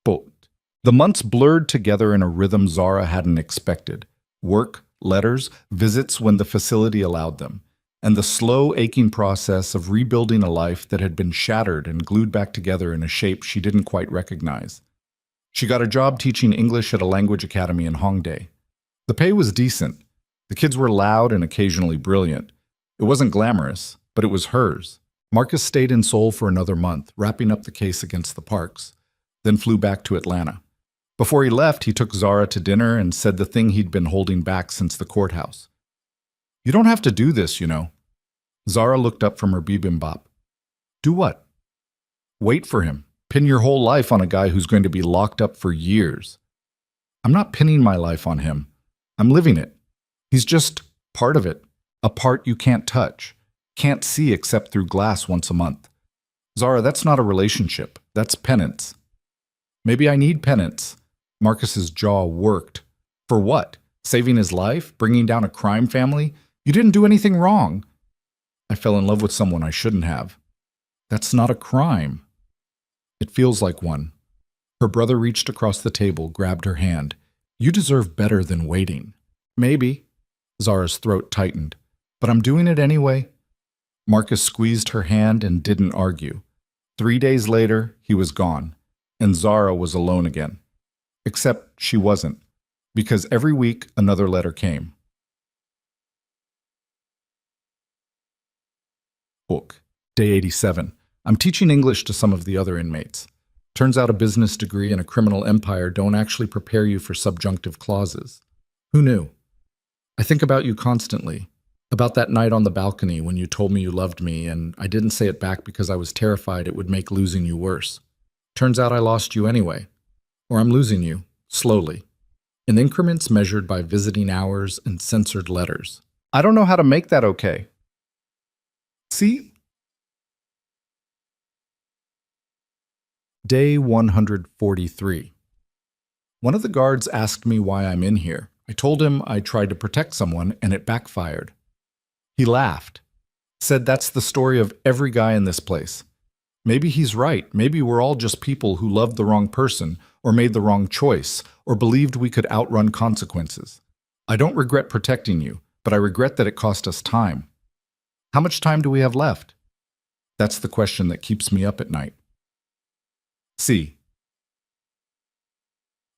Quote, the months blurred together in a rhythm Zara hadn't expected. Work, letters, visits when the facility allowed them, and the slow, aching process of rebuilding a life that had been shattered and glued back together in a shape she didn't quite recognize. She got a job teaching English at a language academy in Hongdae. The pay was decent. The kids were loud and occasionally brilliant. It wasn't glamorous, but it was hers. Marcus stayed in Seoul for another month, wrapping up the case against the Parks, then flew back to Atlanta. Before he left, he took Zara to dinner and said the thing he'd been holding back since the courthouse. You don't have to do this, you know. Zara looked up from her bibimbap. Do what? Wait for him. Pin your whole life on a guy who's going to be locked up for years. I'm not pinning my life on him. I'm living it. He's just part of it. A part you can't touch, can't see except through glass once a month. Zara, that's not a relationship. That's penance. Maybe I need penance. Marcus's jaw worked. For what? Saving his life? Bringing down a crime family? You didn't do anything wrong. I fell in love with someone I shouldn't have. That's not a crime. It feels like one. Her brother reached across the table, grabbed her hand. You deserve better than waiting. Maybe. Zara's throat tightened. But I'm doing it anyway. Marcus squeezed her hand and didn't argue. 3 days later, he was gone, and Zara was alone again. Except she wasn't, because every week another letter came. Book. Day 87. I'm teaching English to some of the other inmates. Turns out a business degree and a criminal empire don't actually prepare you for subjunctive clauses. Who knew? I think about you constantly. About that night on the balcony when you told me you loved me, and I didn't say it back because I was terrified it would make losing you worse. Turns out I lost you anyway. Or I'm losing you, slowly, in increments measured by visiting hours and censored letters. I don't know how to make that okay. See? Day 143. One of the guards asked me why I'm in here. I told him I tried to protect someone and it backfired. He laughed, said that's the story of every guy in this place. Maybe he's right. Maybe we're all just people who loved the wrong person or made the wrong choice or believed we could outrun consequences. I don't regret protecting you, but I regret that it cost us time. How much time do we have left? That's the question that keeps me up at night. C.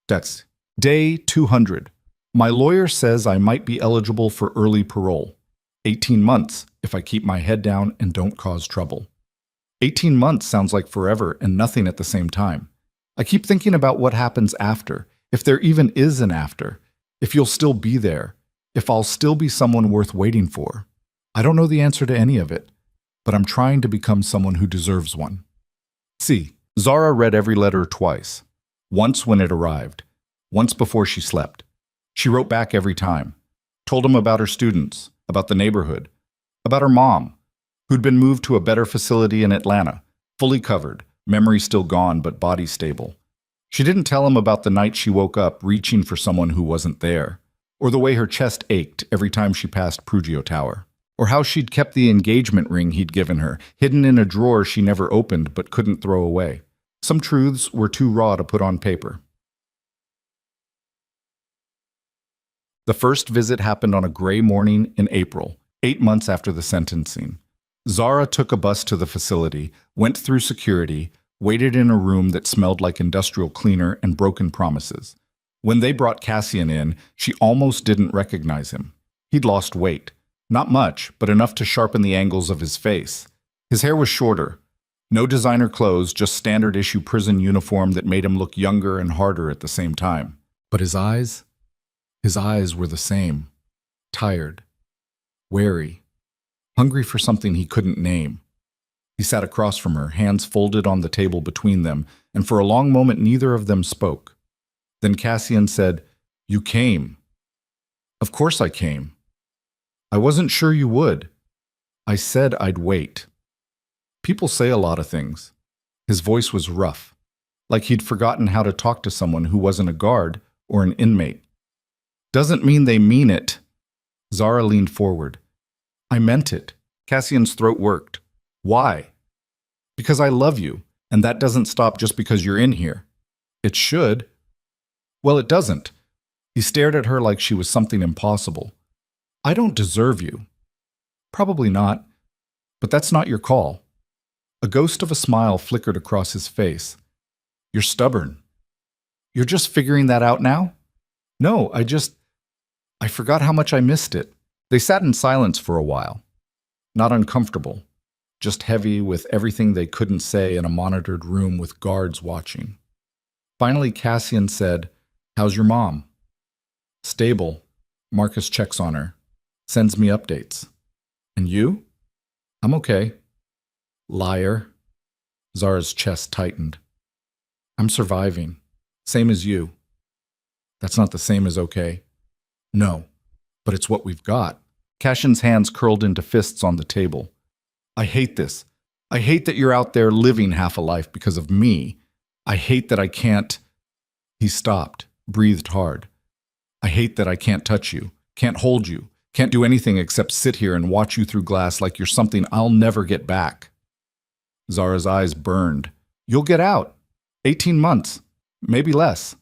That's day 200. My lawyer says I might be eligible for early parole. 18 months if I keep my head down and don't cause trouble. 18 months sounds like forever and nothing at the same time. I keep thinking about what happens after, if there even is an after, if you'll still be there, if I'll still be someone worth waiting for. I don't know the answer to any of it, but I'm trying to become someone who deserves one. C. Zara read every letter twice. Once when it arrived, once before she slept. She wrote back every time, told him about her students, about the neighborhood, about her mom, who'd been moved to a better facility in Atlanta, fully covered, memory still gone but body stable. She didn't tell him about the night she woke up reaching for someone who wasn't there, or the way her chest ached every time she passed Prugio Tower, or how she'd kept the engagement ring he'd given her, hidden in a drawer she never opened but couldn't throw away. Some truths were too raw to put on paper. The first visit happened on a gray morning in April, 8 months after the sentencing. Zara took a bus to the facility, went through security, waited in a room that smelled like industrial cleaner and broken promises. When they brought Cassian in, she almost didn't recognize him. He'd lost weight. Not much, but enough to sharpen the angles of his face. His hair was shorter. No designer clothes, just standard issue prison uniform that made him look younger and harder at the same time. But his eyes were the same. Tired. Wary. Hungry for something he couldn't name. He sat across from her, hands folded on the table between them, and for a long moment neither of them spoke. Then Cassian said, "You came." "Of course I came." "I wasn't sure you would." "I said I'd wait." People say a lot of things. His voice was rough, like he'd forgotten how to talk to someone who wasn't a guard or an inmate. "Doesn't mean they mean it." Zara leaned forward. "I meant it." Cassian's throat worked. "Why?" "Because I love you, and that doesn't stop just because you're in here." "It should." "Well, it doesn't." He stared at her like she was something impossible. "I don't deserve you." "Probably not, but that's not your call." A ghost of a smile flickered across his face. "You're stubborn." "You're just figuring that out now?" "No, I forgot how much I missed it." They sat in silence for a while. Not uncomfortable, just heavy with everything they couldn't say in a monitored room with guards watching. Finally, Cassian said, "How's your mom?" "Stable. Marcus checks on her. Sends me updates." "And you?" "I'm okay." "Liar." Zara's chest tightened. "I'm surviving. Same as you." "That's not the same as okay." "No, but it's what we've got." Cassian's hands curled into fists on the table. "I hate this. I hate that you're out there living half a life because of me. I hate that I can't—" He stopped, breathed hard. "I hate that I can't touch you, can't hold you, can't do anything except sit here and watch you through glass like you're something I'll never get back." Zara's eyes burned. "You'll get out. 18 months. Maybe less."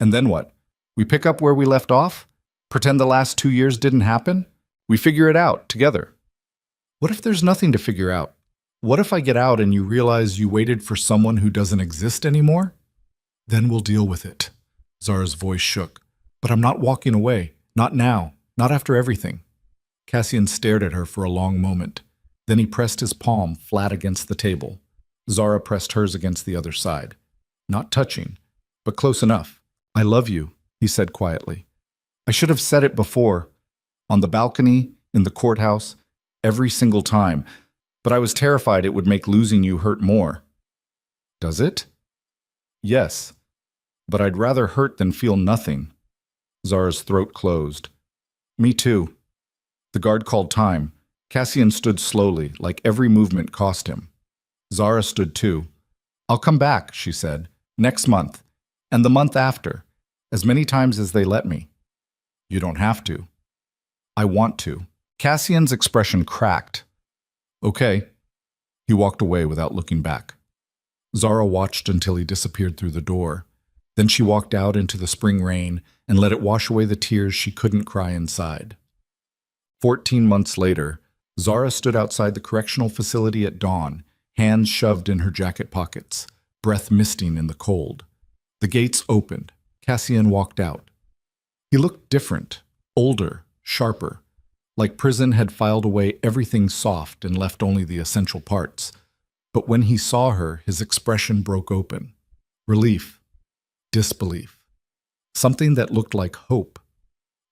"And then what? We pick up where we left off? Pretend the last 2 years didn't happen? We figure it out, together." "What if there's nothing to figure out? What if I get out and you realize you waited for someone who doesn't exist anymore?" "Then we'll deal with it." Zara's voice shook. "But I'm not walking away. Not now. Not after everything." Cassian stared at her for a long moment. Then he pressed his palm flat against the table. Zara pressed hers against the other side. Not touching, but close enough. "I love you," he said quietly. "I should have said it before. On the balcony, in the courthouse, every single time. But I was terrified it would make losing you hurt more." "Does it?" "Yes. But I'd rather hurt than feel nothing." Zara's throat closed. "Me too." The guard called time. Cassian stood slowly, like every movement cost him. Zara stood too. "I'll come back," she said. "Next month. And the month after. As many times as they let me." "You don't have to." "I want to." Cassian's expression cracked. "Okay." He walked away without looking back. Zara watched until he disappeared through the door. Then she walked out into the spring rain and let it wash away the tears she couldn't cry inside. 14 months later, Zara stood outside the correctional facility at dawn, hands shoved in her jacket pockets, breath misting in the cold. The gates opened. Cassian walked out. He looked different, older, sharper, like prison had filed away everything soft and left only the essential parts. But when he saw her, his expression broke open. Relief. Disbelief. Something that looked like hope.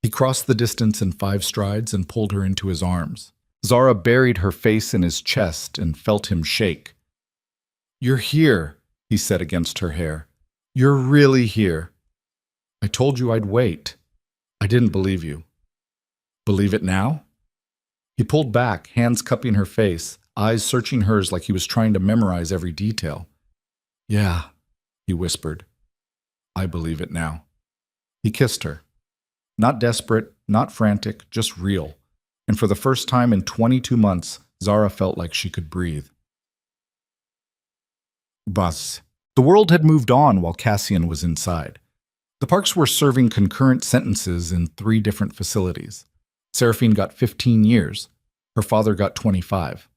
He crossed the distance in 5 strides and pulled her into his arms. Zara buried her face in his chest and felt him shake. "You're here," he said against her hair. "You're really here." "I told you I'd wait." "I didn't believe you." "Believe it now?" He pulled back, hands cupping her face, eyes searching hers like he was trying to memorize every detail. "Yeah," he whispered. "I believe it now." He kissed her. Not desperate, not frantic, just real. And for the first time in 22 months, Zara felt like she could breathe. Buzz. The world had moved on while Cassian was inside. The Parks were serving concurrent sentences in 3 different facilities. Seraphine got 15 years. Her father got 25.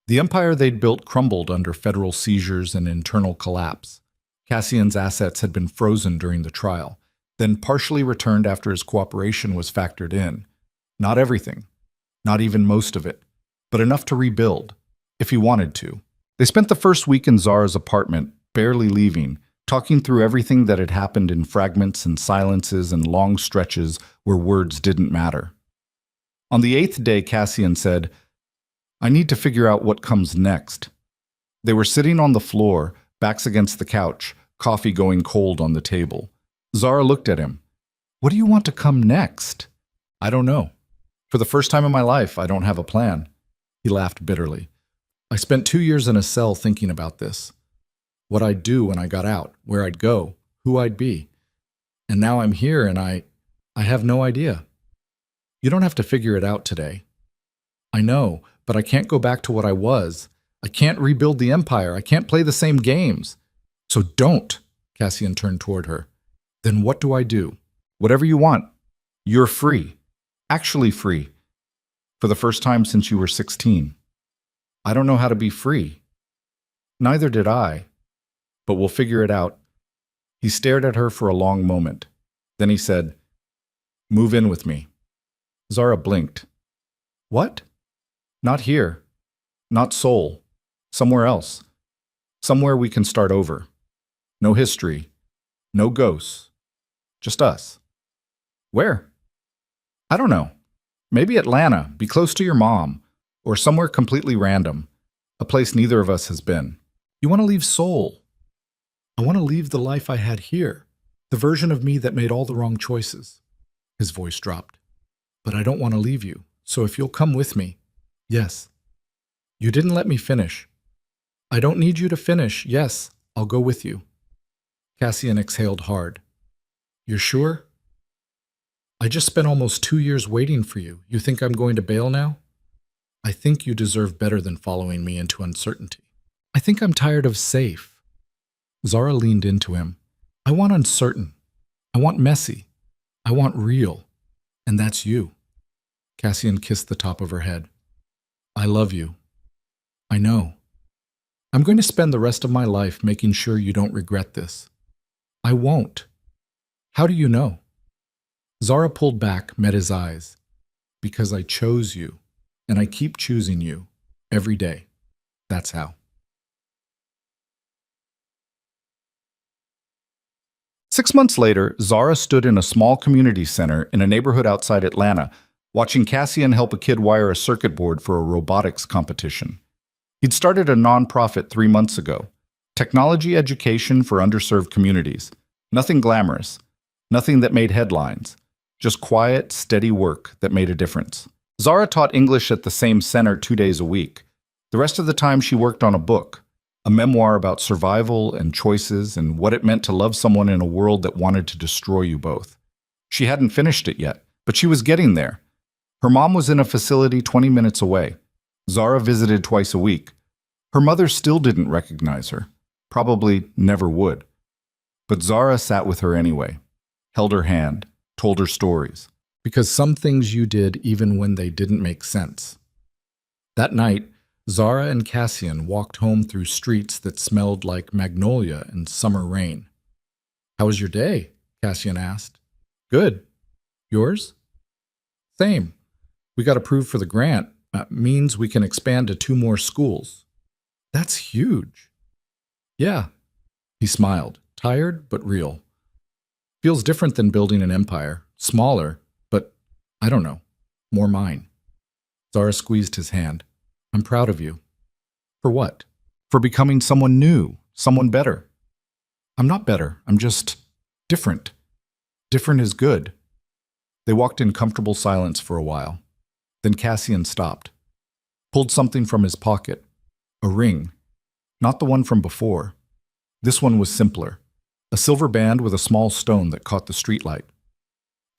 The empire they'd built crumbled under federal seizures and internal collapse. Cassian's assets had been frozen during the trial, then partially returned after his cooperation was factored in. Not everything, not even most of it, but enough to rebuild, if he wanted to. They spent the first week in Zara's apartment, barely leaving, talking through everything that had happened in fragments and silences and long stretches where words didn't matter. On the 8th day, Cassian said, "I need to figure out what comes next." They were sitting on the floor, backs against the couch, coffee going cold on the table. Zara looked at him. "What do you want to come next?" "I don't know. For the first time in my life, I don't have a plan." He laughed bitterly. "I spent 2 years in a cell thinking about this. What I'd do when I got out, where I'd go, who I'd be. And now I'm here and I have no idea. You don't have to figure it out today. I know, but I can't go back to what I was. I can't rebuild the empire. I can't play the same games. So don't." Cassian turned toward her. "Then what do I do?" "Whatever you want. You're free. Actually free. For the first time since you were 16. I don't know how to be free." "Neither did I. But we'll figure it out." He stared at her for a long moment. Then he said, "Move in with me." Zara blinked. "What?" "Not here. Not Seoul. Somewhere else. Somewhere we can start over. No history. No ghosts. Just us." "Where?" "I don't know. Maybe Atlanta. Be close to your mom. Or somewhere completely random. A place neither of us has been." "You want to leave Seoul?" "I want to leave the life I had here. The version of me that made all the wrong choices." His voice dropped. "But I don't want to leave you. So if you'll come with me." "Yes." "You didn't let me finish." "I don't need you to finish. Yes, I'll go with you." Cassian exhaled hard. "You're sure?" "I just spent almost 2 years waiting for you. You think I'm going to bail now?" "I think you deserve better than following me into uncertainty. I think I'm tired of safe." Zara leaned into him. "I want uncertain. I want messy. I want real. And that's you." Cassian kissed the top of her head. "I love you. I know. I'm going to spend the rest of my life making sure you don't regret this." "I won't." "How do you know?" Zara pulled back, met his eyes. "Because I chose you, and I keep choosing you every day. That's how." 6 months later, Zara stood in a small community center in a neighborhood outside Atlanta, watching Cassian help a kid wire a circuit board for a robotics competition. He'd started a nonprofit 3 months ago, technology education for underserved communities. Nothing glamorous, nothing that made headlines, just quiet, steady work that made a difference. Zara taught English at the same center 2 days a week. The rest of the time she worked on a book, a memoir about survival and choices and what it meant to love someone in a world that wanted to destroy you both. She hadn't finished it yet, but she was getting there. Her mom was in a facility 20 minutes away. Zara visited twice a week. Her mother still didn't recognize her, probably never would. But Zara sat with her anyway, held her hand, told her stories. Because some things you did even when they didn't make sense. That night, Zara and Cassian walked home through streets that smelled like magnolia and summer rain. "How was your day?" Cassian asked. "Good. Yours?" "Same. We got approved for the grant. Means we can expand to 2 more schools." "That's huge." "Yeah." He smiled, tired but real. "Feels different than building an empire. Smaller, but I don't know, more mine." Zara squeezed his hand. "I'm proud of you." "For what?" "For becoming someone new, someone better." "I'm not better. I'm just different. Different is good." They walked in comfortable silence for a while. Then Cassian stopped, pulled something from his pocket, a ring, not the one from before. This one was simpler, a silver band with a small stone that caught the streetlight.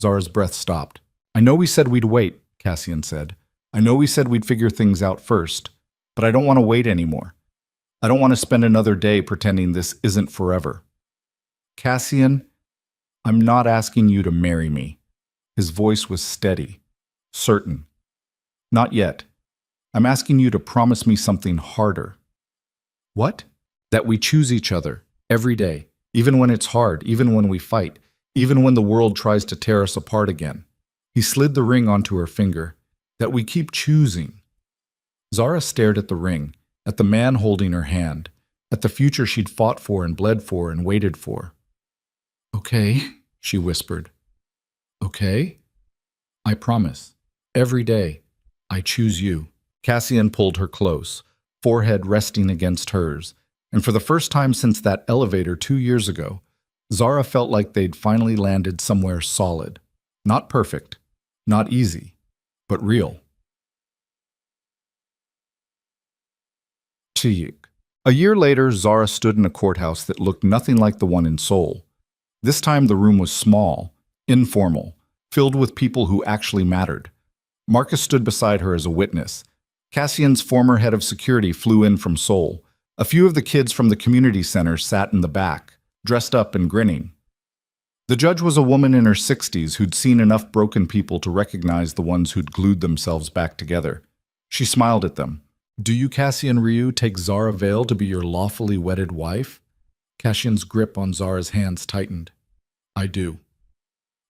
Zara's breath stopped. "I know we said we'd wait," Cassian said. "I know we said we'd figure things out first, but I don't want to wait anymore. I don't want to spend another day pretending this isn't forever." "Cassian, I'm not asking you to marry me." His voice was steady, certain. "Not yet. I'm asking you to promise me something harder. What? That we choose each other every day, even when it's hard, even when we fight, even when the world tries to tear us apart again. He slid the ring onto her finger. That we keep choosing. Zara stared at the ring, at the man holding her hand, at the future she'd fought for and bled for and waited for. Okay, she whispered. Okay? I promise. Every day, I choose you. Cassian pulled her close, forehead resting against hers, and for the first time since that elevator 2 years ago, Zara felt like they'd finally landed somewhere solid. Not perfect, not easy, but real. Chiyik. A year later, Zara stood in a courthouse that looked nothing like the one in Seoul. This time the room was small, informal, filled with people who actually mattered. Marcus stood beside her as a witness. Cassian's former head of security flew in from Seoul. A few of the kids from the community center sat in the back, dressed up and grinning. The judge was a woman in her 60s who'd seen enough broken people to recognize the ones who'd glued themselves back together. She smiled at them. Do you, Cassian Ryu, take Zara Vale to be your lawfully wedded wife? Cassian's grip on Zara's hands tightened. I do.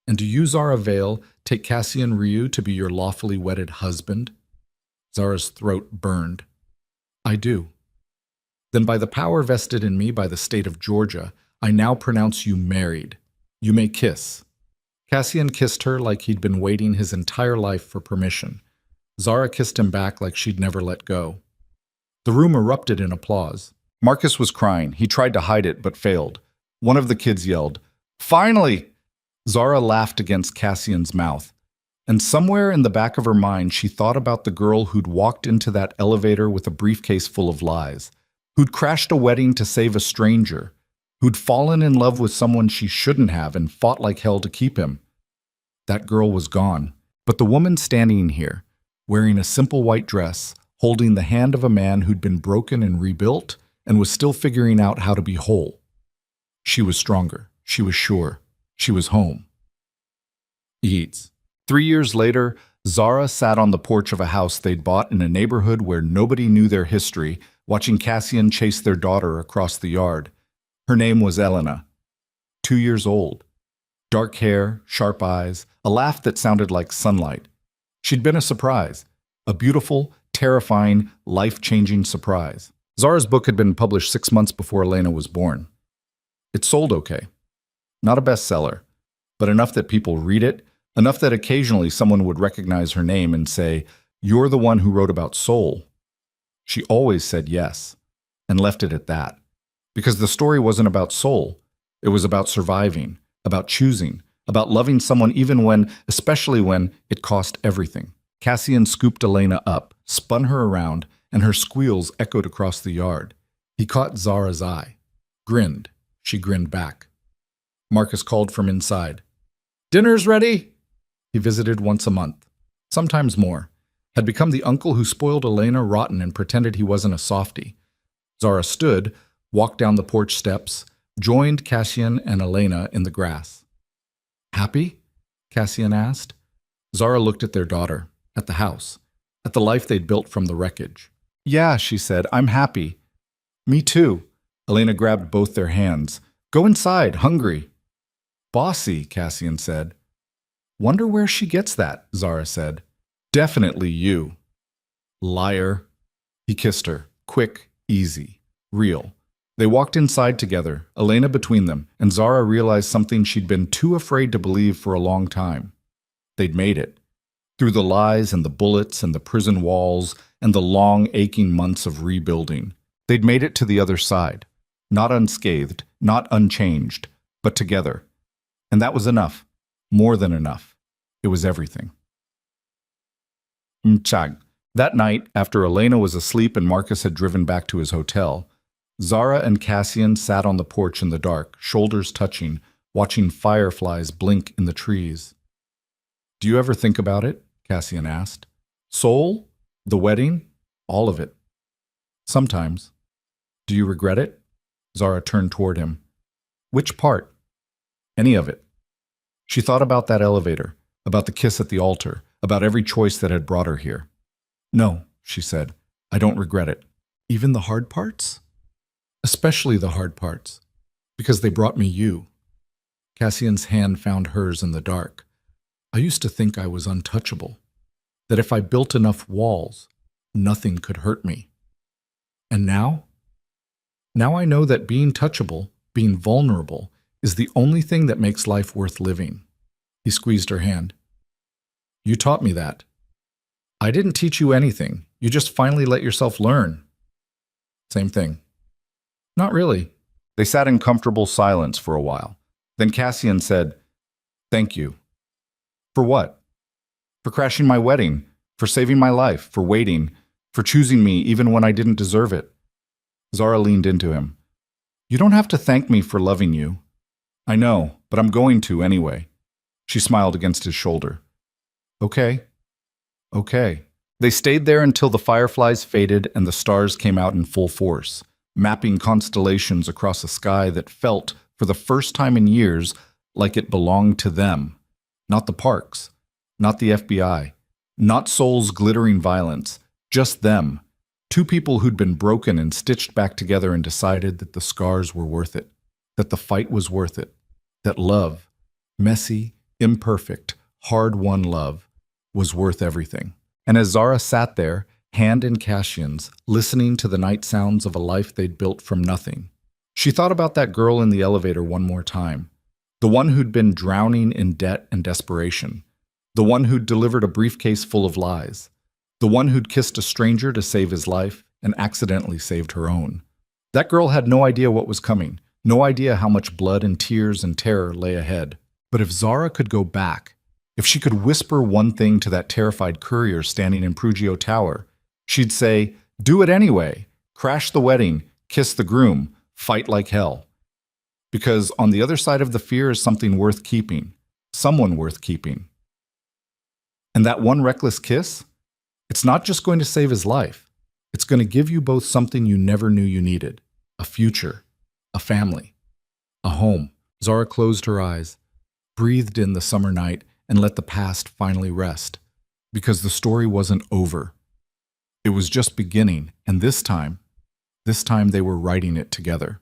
And do you, Zara Vale, take Cassian Ryu to be your lawfully wedded husband? Zara's throat burned. I do. Then by the power vested in me by the state of Georgia, I now pronounce you married. You may kiss. Cassian kissed her like he'd been waiting his entire life for permission. Zara kissed him back like she'd never let go. The room erupted in applause. Marcus was crying. He tried to hide it, but failed. One of the kids yelled, "Finally!" Zara laughed against Cassian's mouth. And somewhere in the back of her mind, she thought about the girl who'd walked into that elevator with a briefcase full of lies, who'd crashed a wedding to save a stranger, who'd fallen in love with someone she shouldn't have and fought like hell to keep him. That girl was gone. But the woman standing here, wearing a simple white dress, holding the hand of a man who'd been broken and rebuilt and was still figuring out how to be whole. She was stronger. She was sure. She was home. Eats. 3 years later, Zara sat on the porch of a house they'd bought in a neighborhood where nobody knew their history, watching Cassian chase their daughter across the yard. Her name was Elena. 2 years old. Dark hair, sharp eyes, a laugh that sounded like sunlight. She'd been a surprise. A beautiful, terrifying, life-changing surprise. Zara's book had been published 6 months before Elena was born. It sold okay. Not a bestseller, but enough that people read it, enough that occasionally someone would recognize her name and say, "You're the one who wrote about Soul." She always said yes, and left it at that. Because the story wasn't about soul. It was about surviving, about choosing, about loving someone even when, especially when, it cost everything. Cassian scooped Elena up, spun her around, and her squeals echoed across the yard. He caught Zara's eye. Grinned. She grinned back. Marcus called from inside. "Dinner's ready!" He visited once a month, sometimes more, had become the uncle who spoiled Elena rotten and pretended he wasn't a softie. Zara stood, walked down the porch steps, joined Cassian and Elena in the grass. "Happy?" Cassian asked. Zara looked at their daughter, at the house, at the life they'd built from the wreckage. "Yeah," she said, "I'm happy." "Me too." Elena grabbed both their hands. "Go inside, hungry." "Bossy," Cassian said. "Wonder where she gets that," Zara said. "Definitely you." "Liar." He kissed her, quick, easy, real. They walked inside together, Elena between them, and Zara realized something she'd been too afraid to believe for a long time. They'd made it. Through the lies and the bullets and the prison walls and the long, aching months of rebuilding. They'd made it to the other side. Not unscathed, not unchanged, but together. And that was enough. More than enough. It was everything. Mchag. That night, after Elena was asleep and Marcus had driven back to his hotel, Zara and Cassian sat on the porch in the dark, shoulders touching, watching fireflies blink in the trees. "Do you ever think about it?" Cassian asked. "Soul? The wedding? All of it?" "Sometimes." "Do you regret it?" Zara turned toward him. "Which part?" "Any of it." She thought about that elevator, about the kiss at the altar, about every choice that had brought her here. "No," she said. I don't regret it. Even the hard parts? Especially the hard parts, because they brought me you. Cassian's hand found hers in the dark. I used to think I was untouchable, that if I built enough walls, nothing could hurt me. And now? Now I know that being touchable, being vulnerable, is the only thing that makes life worth living. He squeezed her hand. You taught me that. I didn't teach you anything. You just finally let yourself learn. Same thing. Not really. They sat in comfortable silence for a while. Then Cassian said, Thank you. For what? For crashing my wedding, for saving my life, for waiting, for choosing me even when I didn't deserve it. Zara leaned into him. You don't have to thank me for loving you. I know, but I'm going to anyway. She smiled against his shoulder. Okay. Okay. They stayed there until the fireflies faded and the stars came out in full force, mapping constellations across a sky that felt, for the first time in years, like it belonged to them. Not the parks, not the FBI, not Seoul's glittering violence, just them. Two people who'd been broken and stitched back together and decided that the scars were worth it, that the fight was worth it, that love, messy, imperfect, hard-won love, was worth everything. And as Zara sat there, hand in Cassian's, listening to the night sounds of a life they'd built from nothing, she thought about that girl in the elevator one more time, the one who'd been drowning in debt and desperation, the one who'd delivered a briefcase full of lies, the one who'd kissed a stranger to save his life and accidentally saved her own. That girl had no idea what was coming, no idea how much blood and tears and terror lay ahead. But if Zara could go back, if she could whisper one thing to that terrified courier standing in Prugio Tower, she'd say, do it anyway, crash the wedding, kiss the groom, fight like hell. Because on the other side of the fear is something worth keeping, someone worth keeping. And that one reckless kiss? It's not just going to save his life. It's going to give you both something you never knew you needed, a future, a family, a home. Zara closed her eyes, breathed in the summer night, and let the past finally rest. Because the story wasn't over. It was just beginning, and this time they were writing it together.